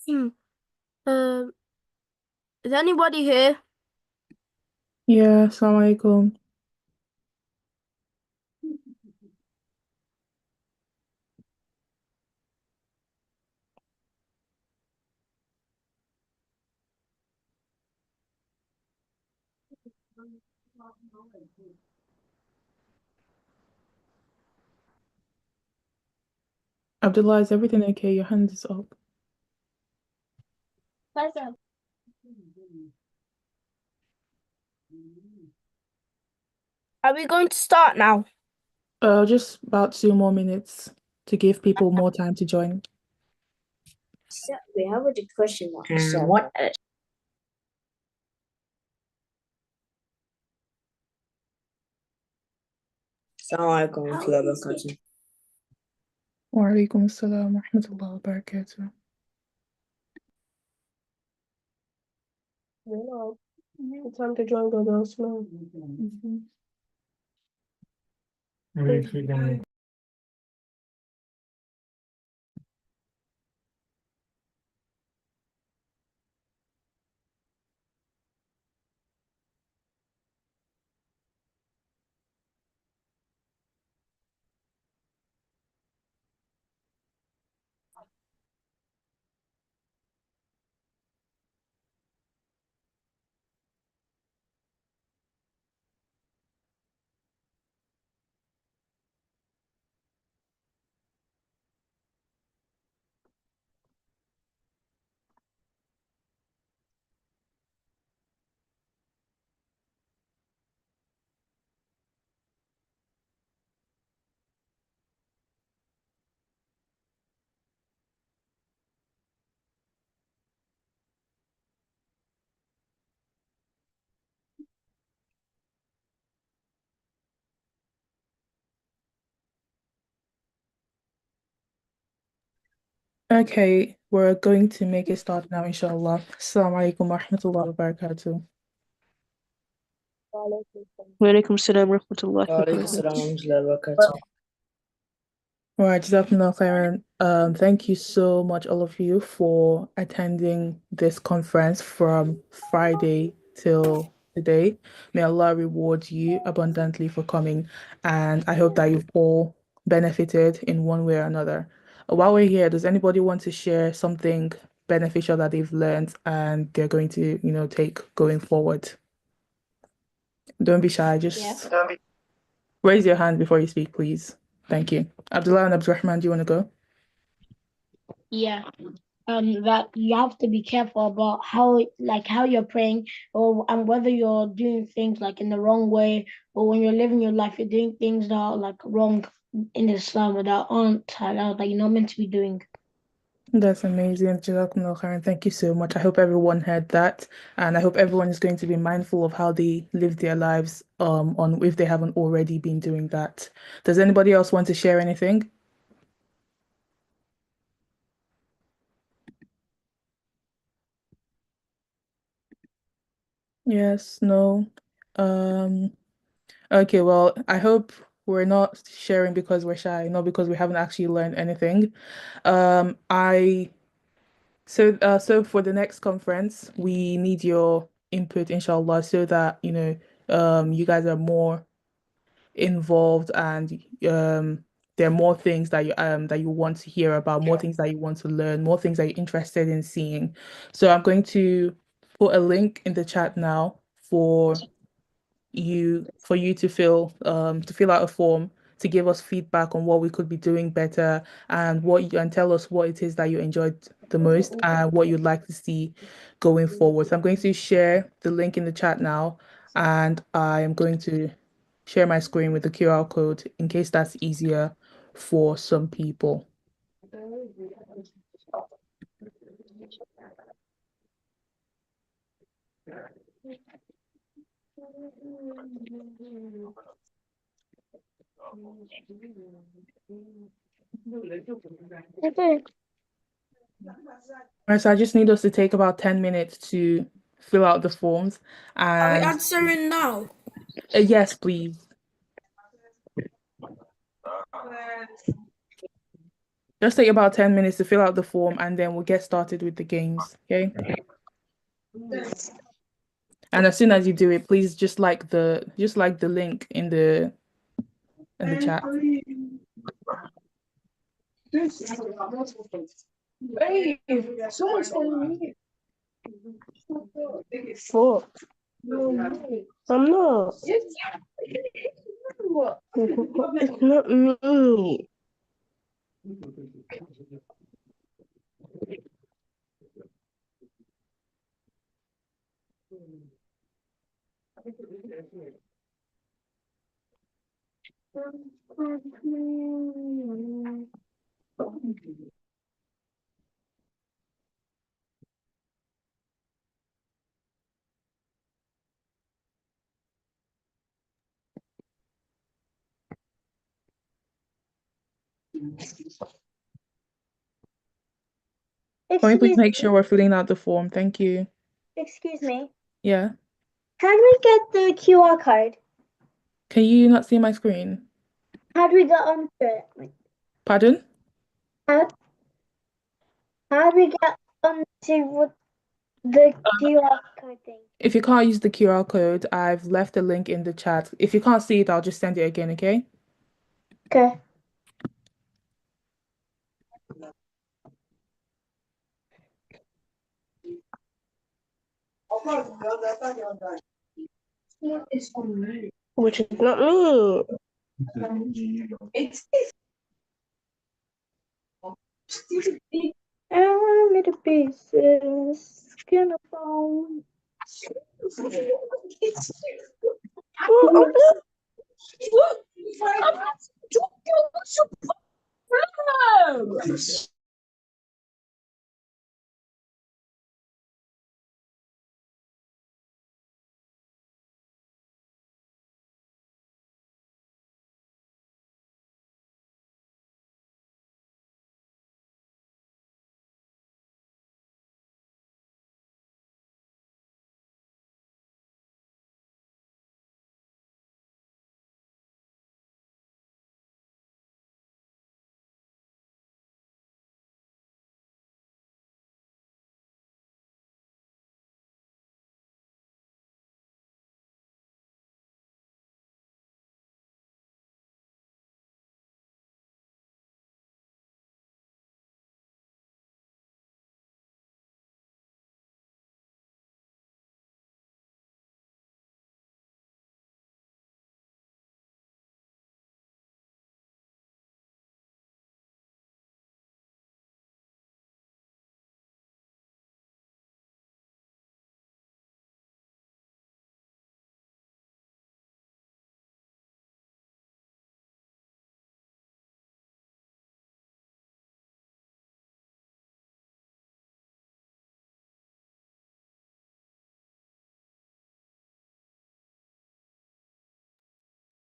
Speaker 3: Is anybody here?
Speaker 16: Yeah, assalamu alaikum. Abdullah, is everything okay? Your hand is up.
Speaker 3: Are we going to start now?
Speaker 16: Just about 2 more minutes to give people more time to join.
Speaker 9: We have a question mark. What? Assalamu alaikum wa rahmatullahi wa barakatuh.
Speaker 16: Wa alaikum assalam wa rahmatullahi wa barakatuh.
Speaker 3: It's time to join God else now.
Speaker 16: Okay, we're going to make a start now, inshallah. Assalamu alaikum wa rahmatullahi wa barakatuh.
Speaker 3: Wa alaikum salam wa rahmatullahi
Speaker 9: Wa
Speaker 3: wa
Speaker 9: alaikum
Speaker 3: barakatuh.
Speaker 9: salam wa rahmatullahi wa barakatuh.
Speaker 16: All right, Jazakumullah khairan. Thank you so much, all of you, for attending this conference from Friday till today. May Allah reward you abundantly for coming, and I hope that you've all benefited in one way or another. While we're here, does anybody want to share something beneficial that they've learned and they're going to, take going forward? Don't be shy, just raise your hand before you speak, please. Thank you. Abdullah and Abdurrahman, do you want to go?
Speaker 12: Yeah. That you have to be careful about how you're praying, or and whether you're doing things like in the wrong way, or when you're living your life, you're doing things that are like wrong in Islam or that aren't halal, that you're not meant to be doing.
Speaker 16: That's amazing. Jazakumullah khairan. Thank you so much. I hope everyone heard that, and I hope everyone is going to be mindful of how they live their lives, on if they haven't already been doing that. Does anybody else want to share anything? Yes, no. Okay, well, I hope we're not sharing because we're shy, not because we haven't actually learned anything. I so for the next conference, we need your input, inshallah, so that you guys are more involved, and there are more things that you want to hear about, more things that you want to learn, more things that you're interested in seeing. So I'm going to put a link in the chat now for you to fill out a form to give us feedback on what we could be doing better, and tell us what it is that you enjoyed the most and what you'd like to see going forward. So I'm going to share the link in the chat now, and I am going to share my screen with the QR code in case that's easier for some people.
Speaker 12: Okay.
Speaker 16: All right, so I just need us to take about 10 minutes to fill out the forms.
Speaker 17: Are we
Speaker 16: And
Speaker 17: answering now?
Speaker 16: yes, please. Just take about 10 minutes to fill out the form, and then we'll get started with the games, okay? And as soon as you do it, please just like the link in the chat.
Speaker 7: Hey, someone's calling me. Fuck. I'm not. It's not me.
Speaker 16: Can we please make sure we're filling out the form? Thank you.
Speaker 18: Excuse me.
Speaker 16: Yeah.
Speaker 18: How do we get the QR code?
Speaker 16: Can you not see my screen?
Speaker 18: How do we get onto it?
Speaker 16: Pardon?
Speaker 18: How do we get onto what the QR code thing?
Speaker 16: If you can't use the QR code, I've left a link in the chat. If you can't see it, I'll just send it again, okay?
Speaker 18: Okay.
Speaker 7: Which is not me.
Speaker 18: I'm in the pieces. Skin of bone.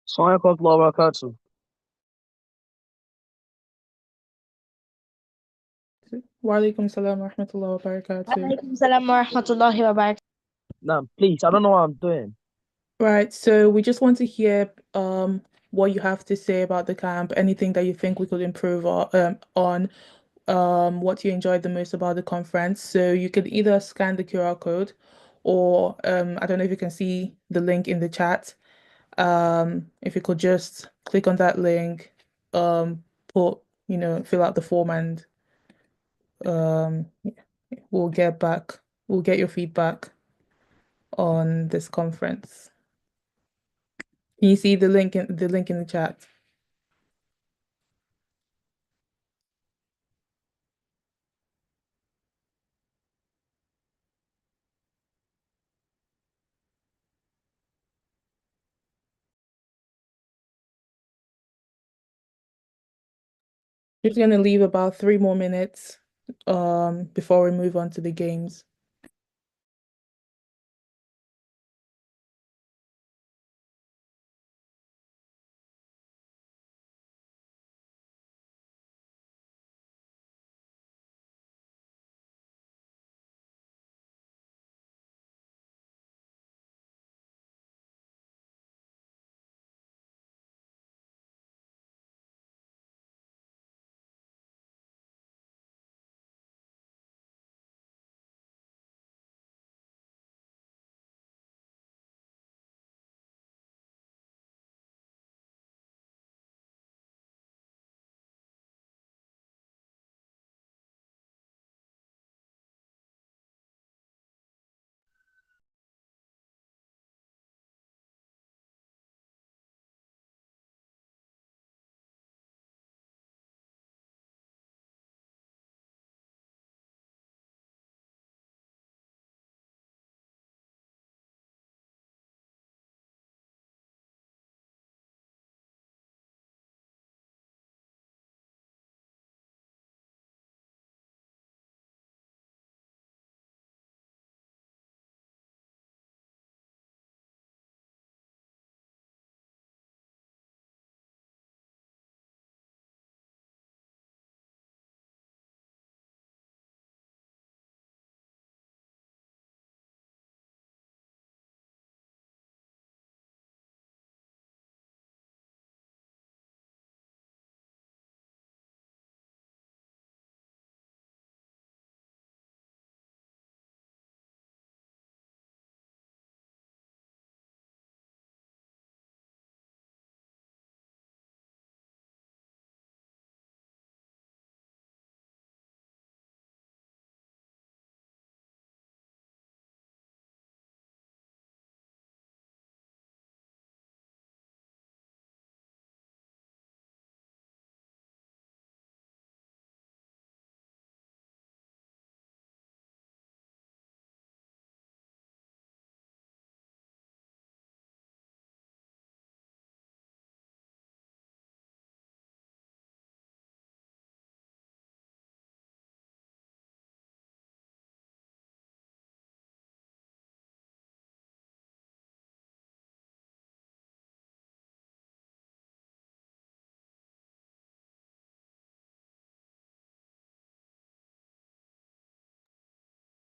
Speaker 17: Assalamu alaikum wa barakatuh.
Speaker 16: Wa alaikum salam wa rahmatullahi wa barakatuh.
Speaker 12: Alaikum salam wa rahmatullahi wa barakatuh.
Speaker 17: No, please, I don't know what I'm doing.
Speaker 16: Right, so we just want to hear what you have to say about the camp, anything that you think we could improve on what you enjoyed the most about the conference. So you could either scan the QR code or I don't know if you can see the link in the chat. If you could just click on that link, put, fill out the form and we'll get your feedback on this conference. Can you see the link in the chat? Just gonna leave about 3 more minutes before we move on to the games.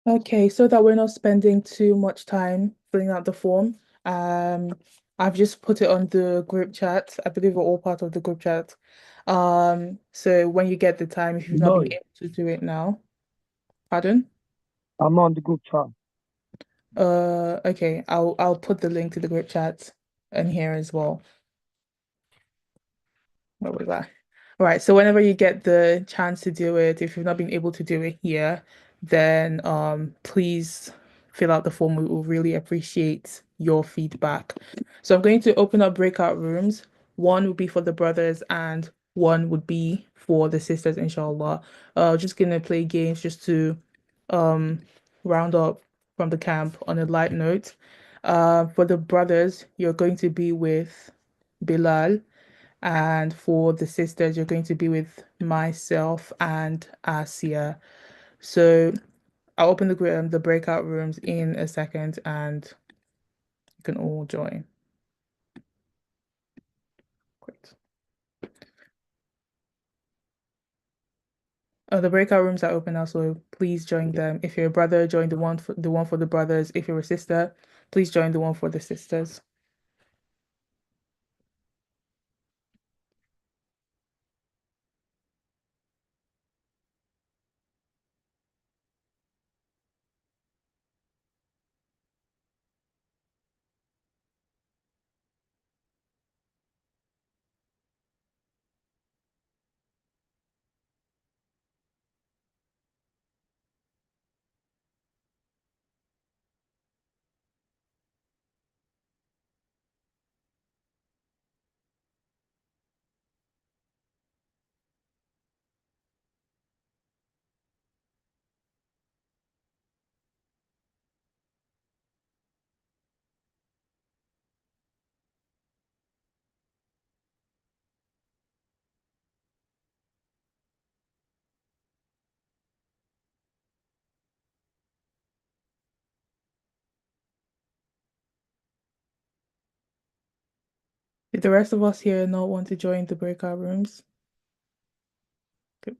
Speaker 16: Okay, so that we're not spending too much time filling out the form, I've just put it on the group chat. I believe we're all part of the group chat. So when you get the time, if you've not been
Speaker 17: No,
Speaker 16: able to do it now, pardon?
Speaker 17: I'm not on the group chat.
Speaker 16: Okay, I'll put the link to the group chat in here as well. What was that? All right, so whenever you get the chance to do it, if you've not been able to do it here, then please fill out the form. We will really appreciate your feedback. So I'm going to open up breakout rooms. One would be for the brothers and one would be for the sisters, inshallah. Just gonna play games just to round up from the camp on a light note. For the brothers, you're going to be with Bilal. And for the sisters, you're going to be with myself and Asia. So I'll open the breakout rooms in a second and you can all join. Great. The breakout rooms are open now, so please join them. If you're a brother, join the one for the brothers. If you're a sister, please join the one for the sisters. Did the rest of us here not want to join the breakout rooms? Okay.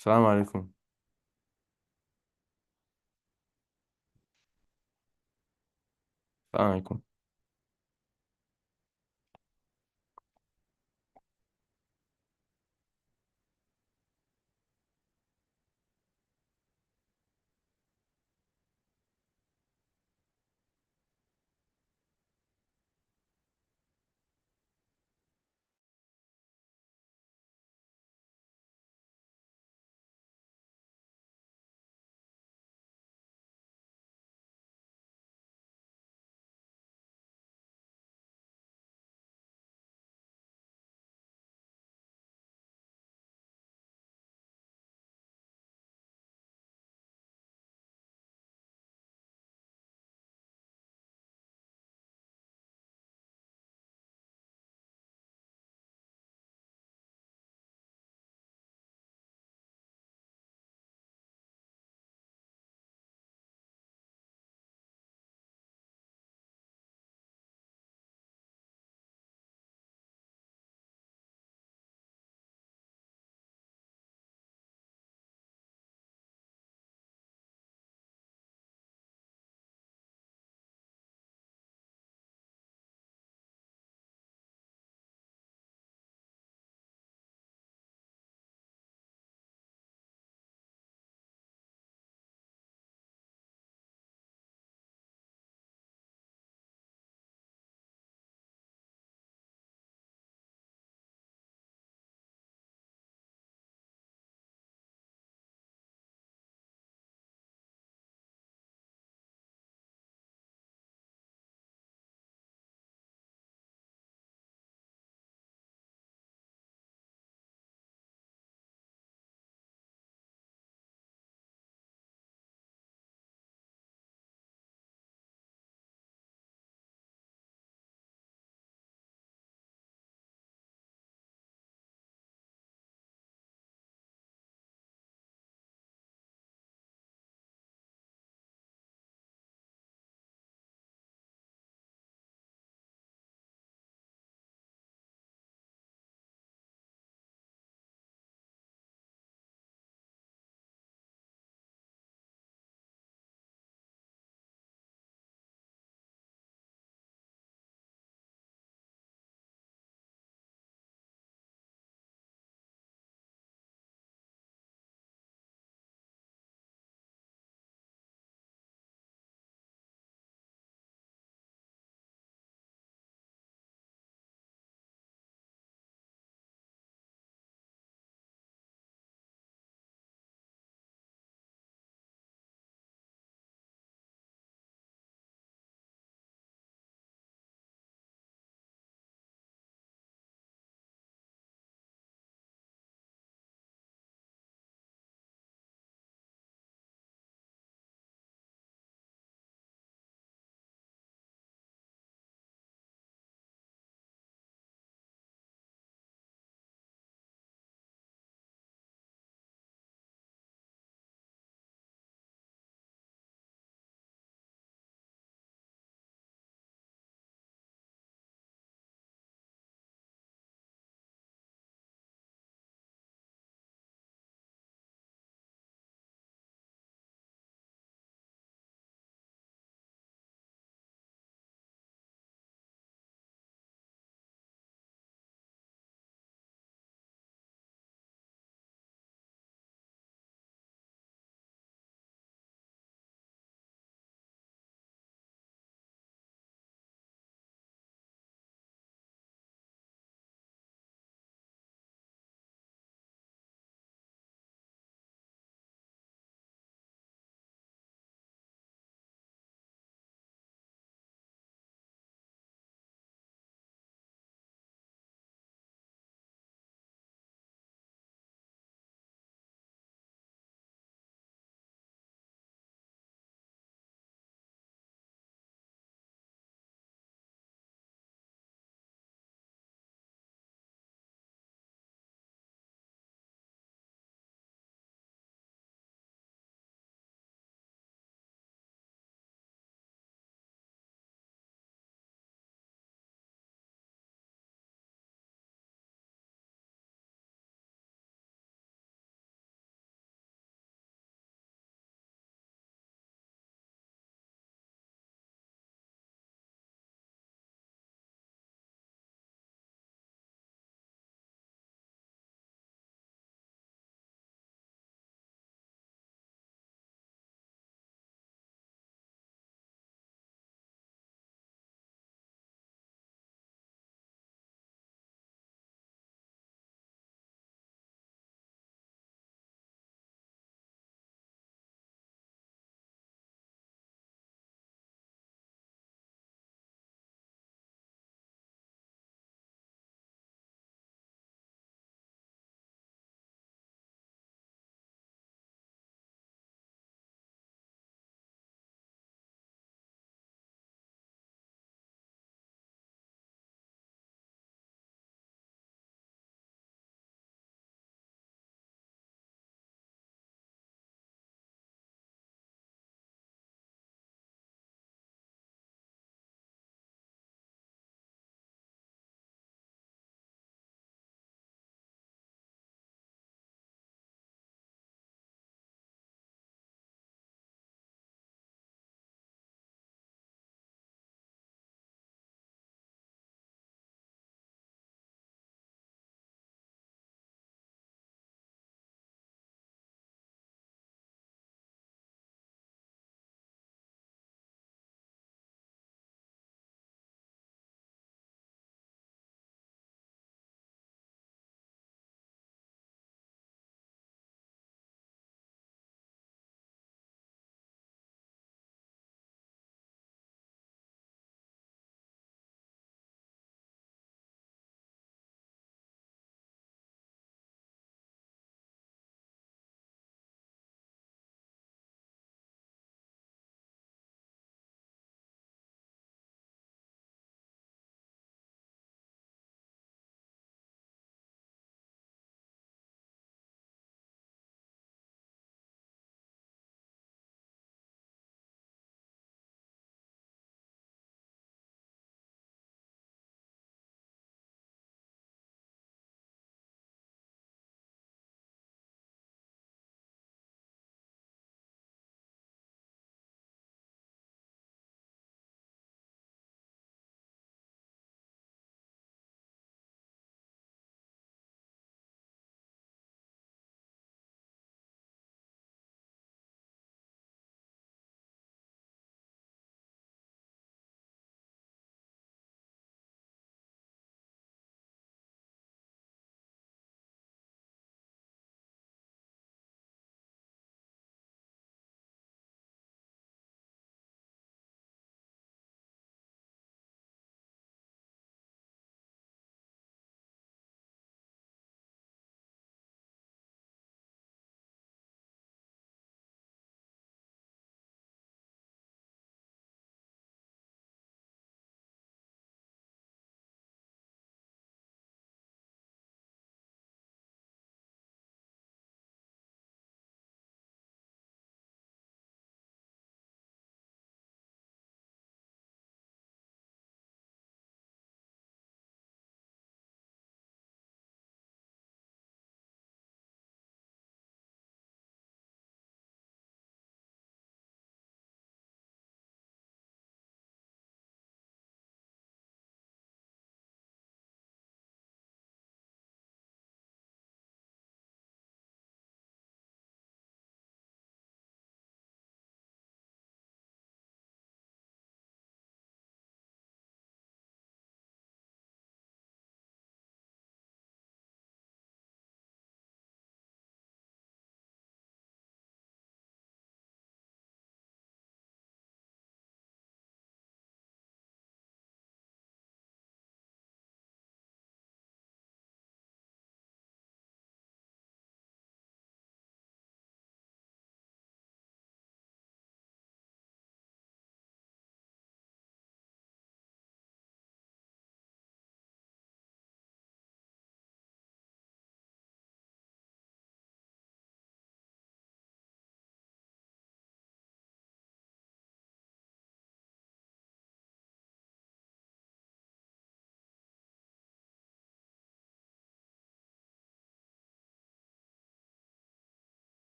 Speaker 19: السلام عليكم. السلام عليكم.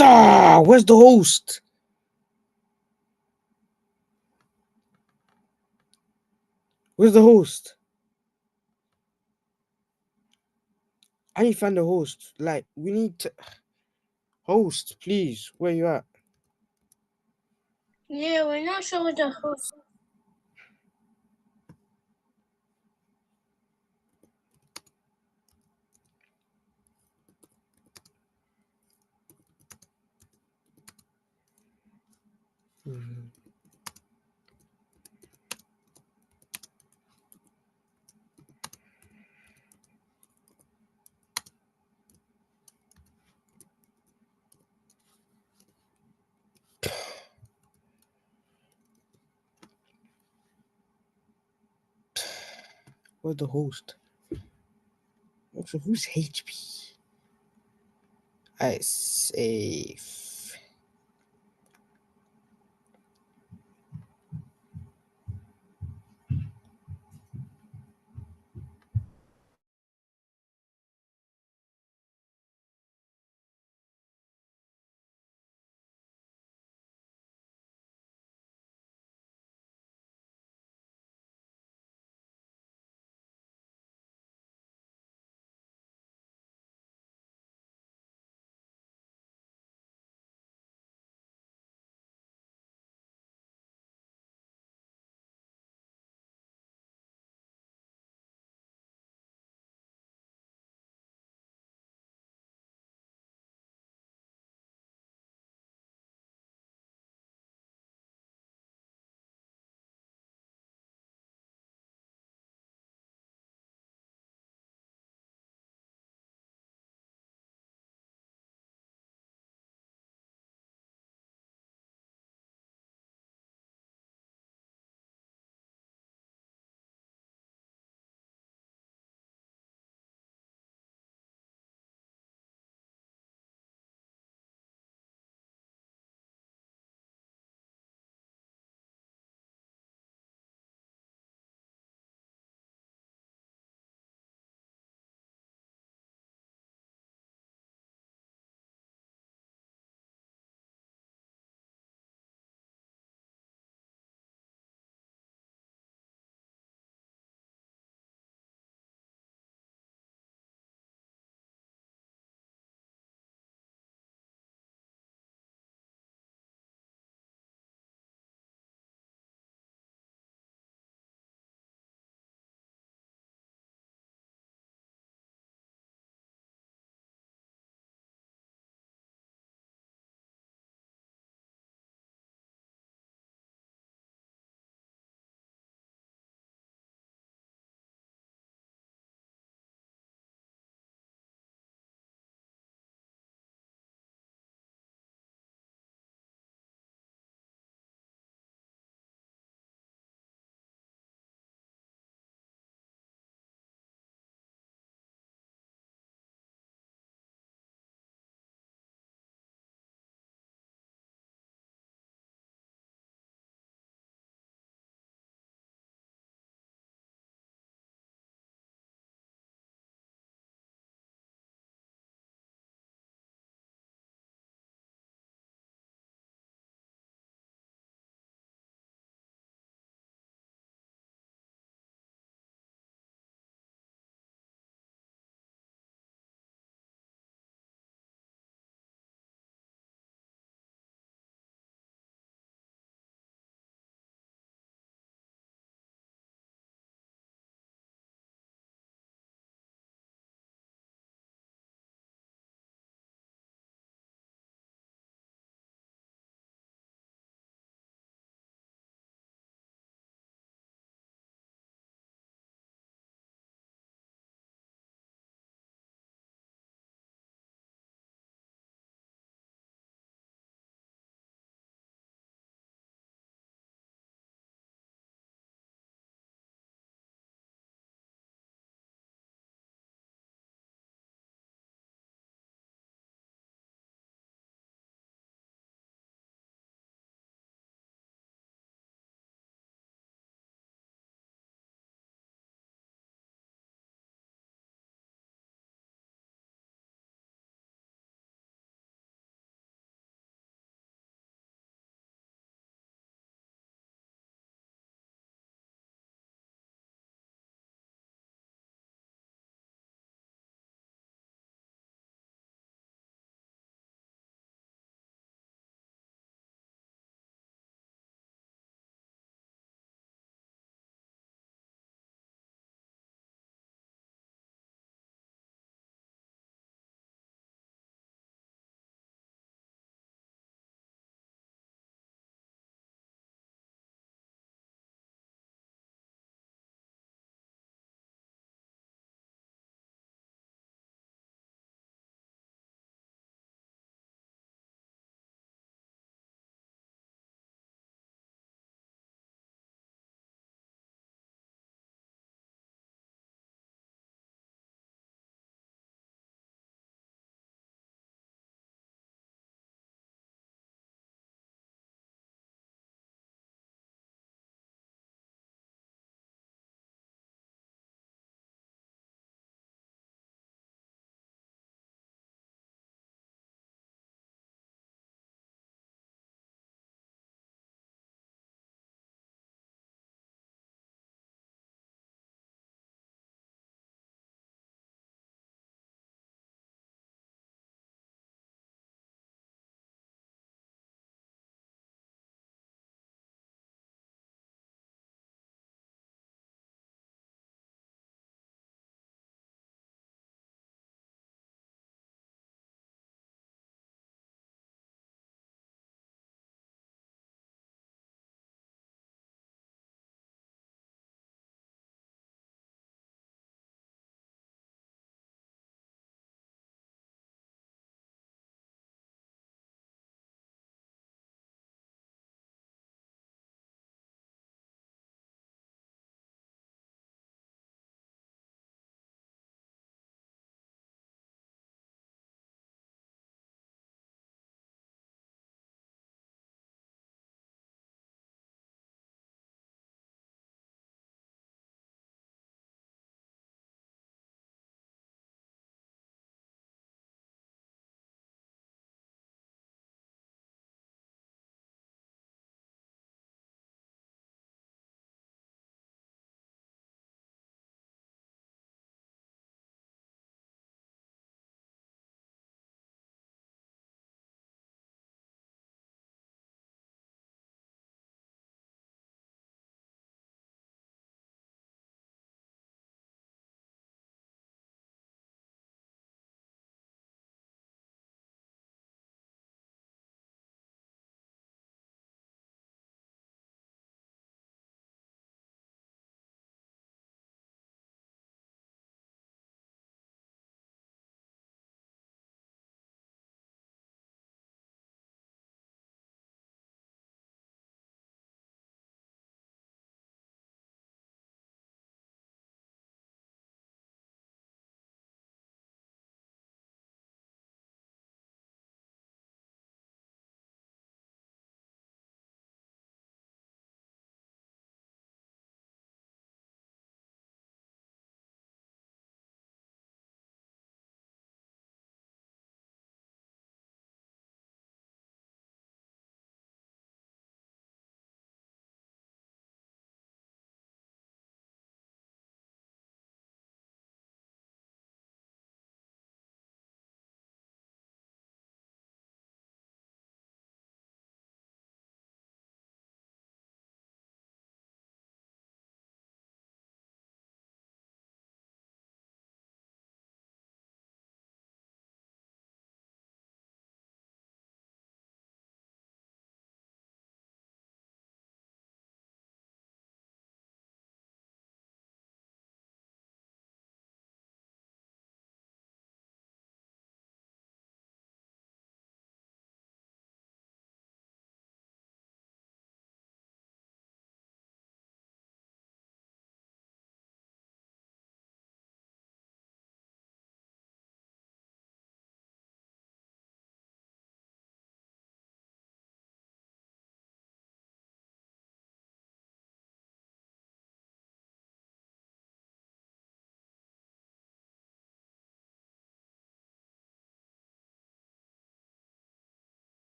Speaker 20: Ah, where's the host? Where's the host? I need to find the host. Like, we need to... Host, please. Where you at?
Speaker 12: Yeah, we're not sure what the host.
Speaker 20: Where's the host? Also, who's HP? I save.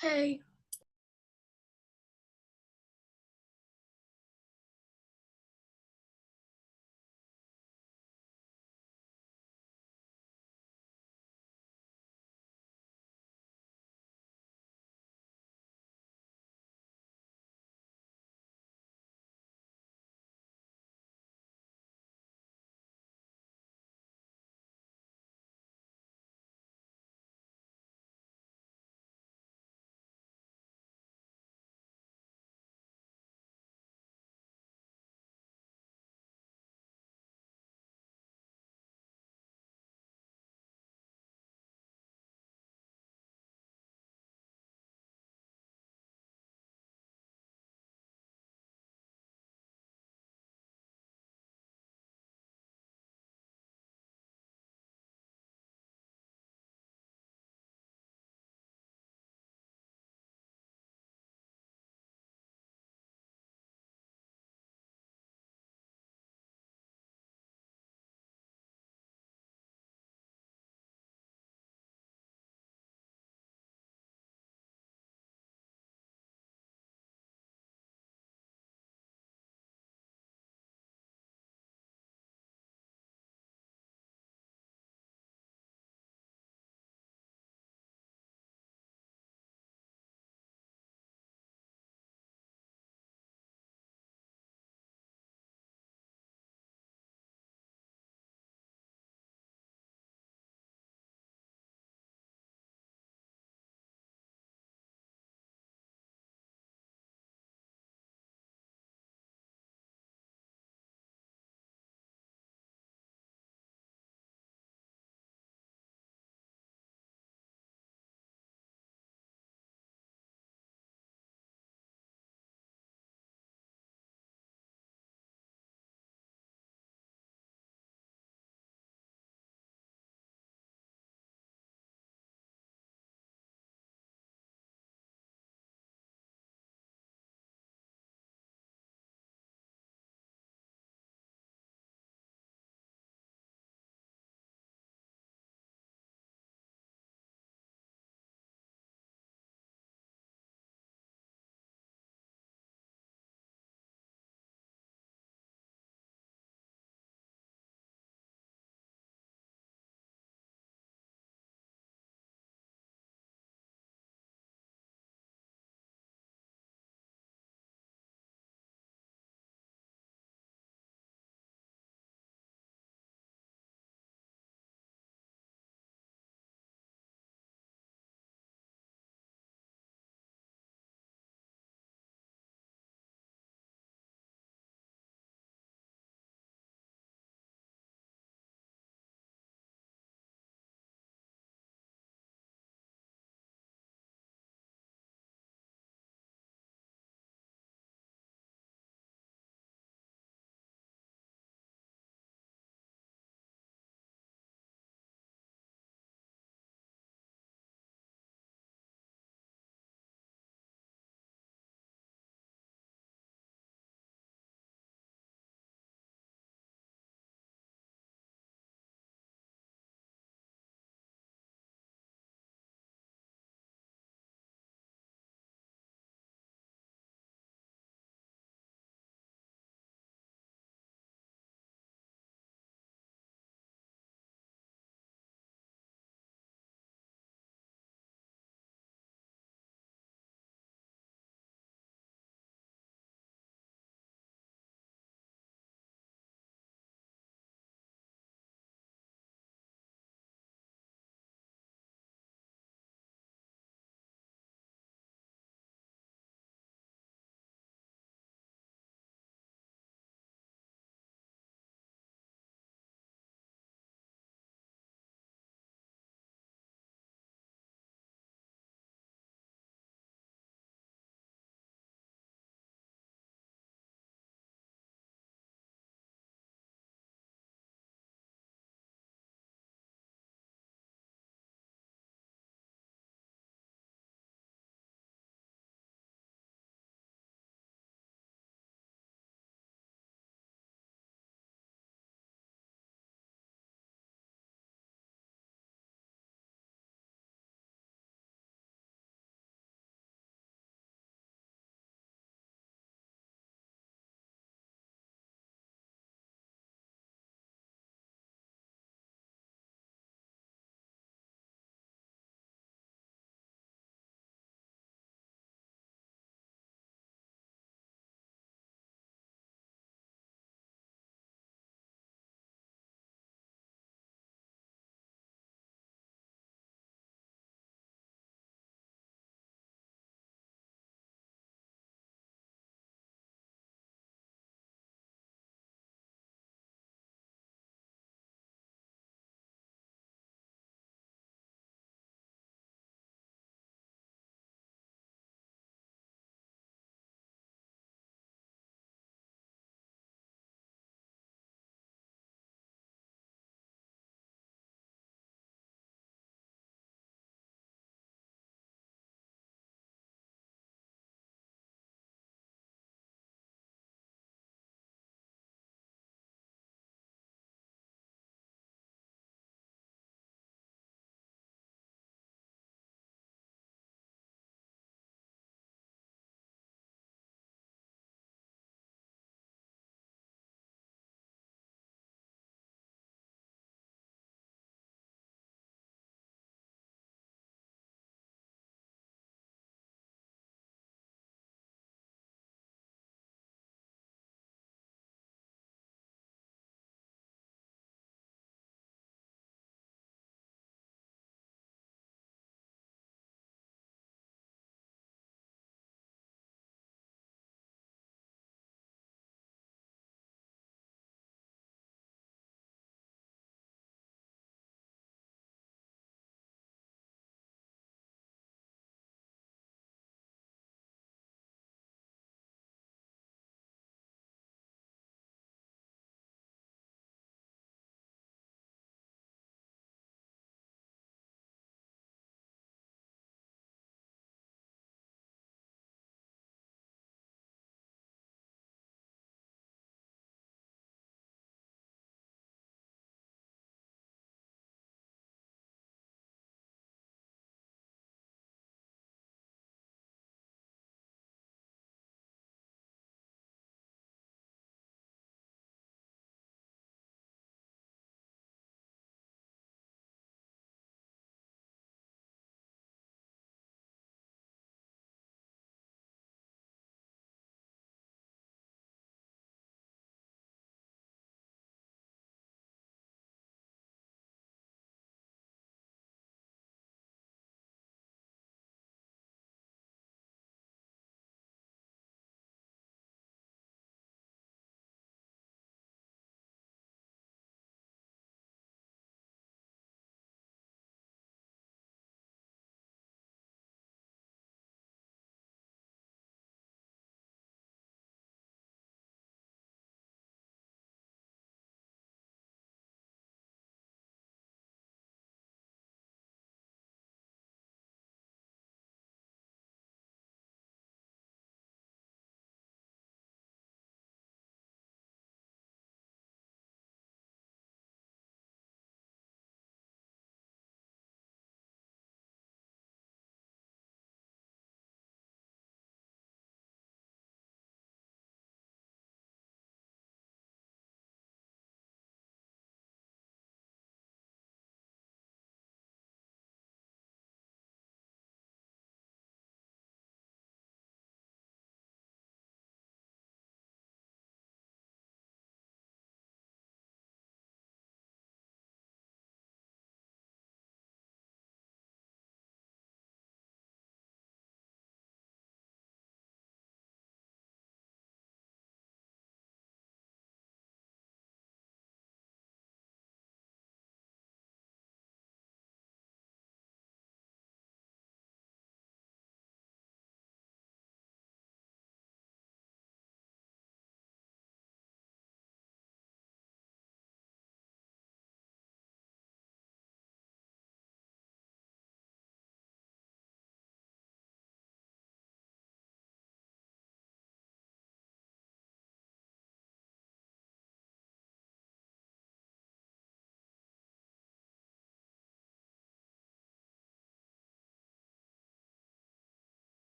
Speaker 12: Hey.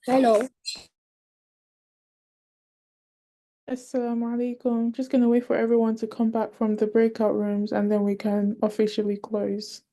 Speaker 18: Hello.
Speaker 16: Assalamu alaikum. Just gonna wait for everyone to come back from the breakout rooms and then we can officially close.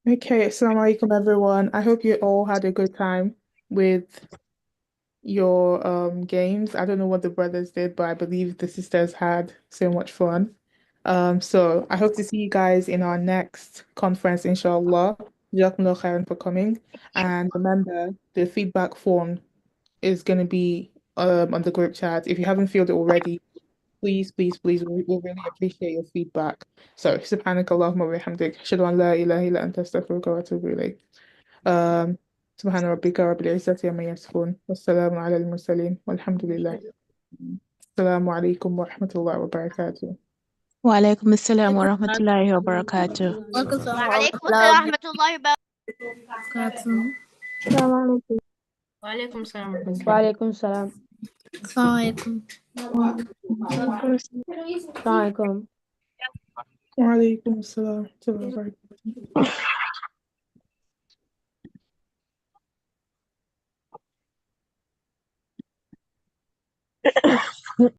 Speaker 16: Okay, assalamu alaikum everyone. I hope you all had a good time with your games. I don't know what the brothers did, but I believe the sisters had so much fun. So I hope to see you guys in our next conference, inshallah. Jazakumullah khairan for coming. And remember, the feedback form is going to be on the group chat. If you haven't filled it already, please, please, please, we'll really appreciate your feedback. So, subhanakallahumma wa bihamdik, ashhadu an la ilaha illa anta astaghfiruka wa atubu ilayk. سبحان ربك رب العزة عما يصفون والسلام على المرسلين والحمد لله. السلام عليكم ورحمة الله وبركاته.
Speaker 5: وعليكم السلام ورحمة الله وبركاته.
Speaker 6: وعليكم السلام ورحمة الله وبركاته.
Speaker 12: السلام عليكم.
Speaker 2: وعليكم السلام.
Speaker 12: وعليكم السلام.
Speaker 18: السلام عليكم.
Speaker 12: السلام عليكم.
Speaker 16: وعليكم السلام ورحمة الله وبركاته.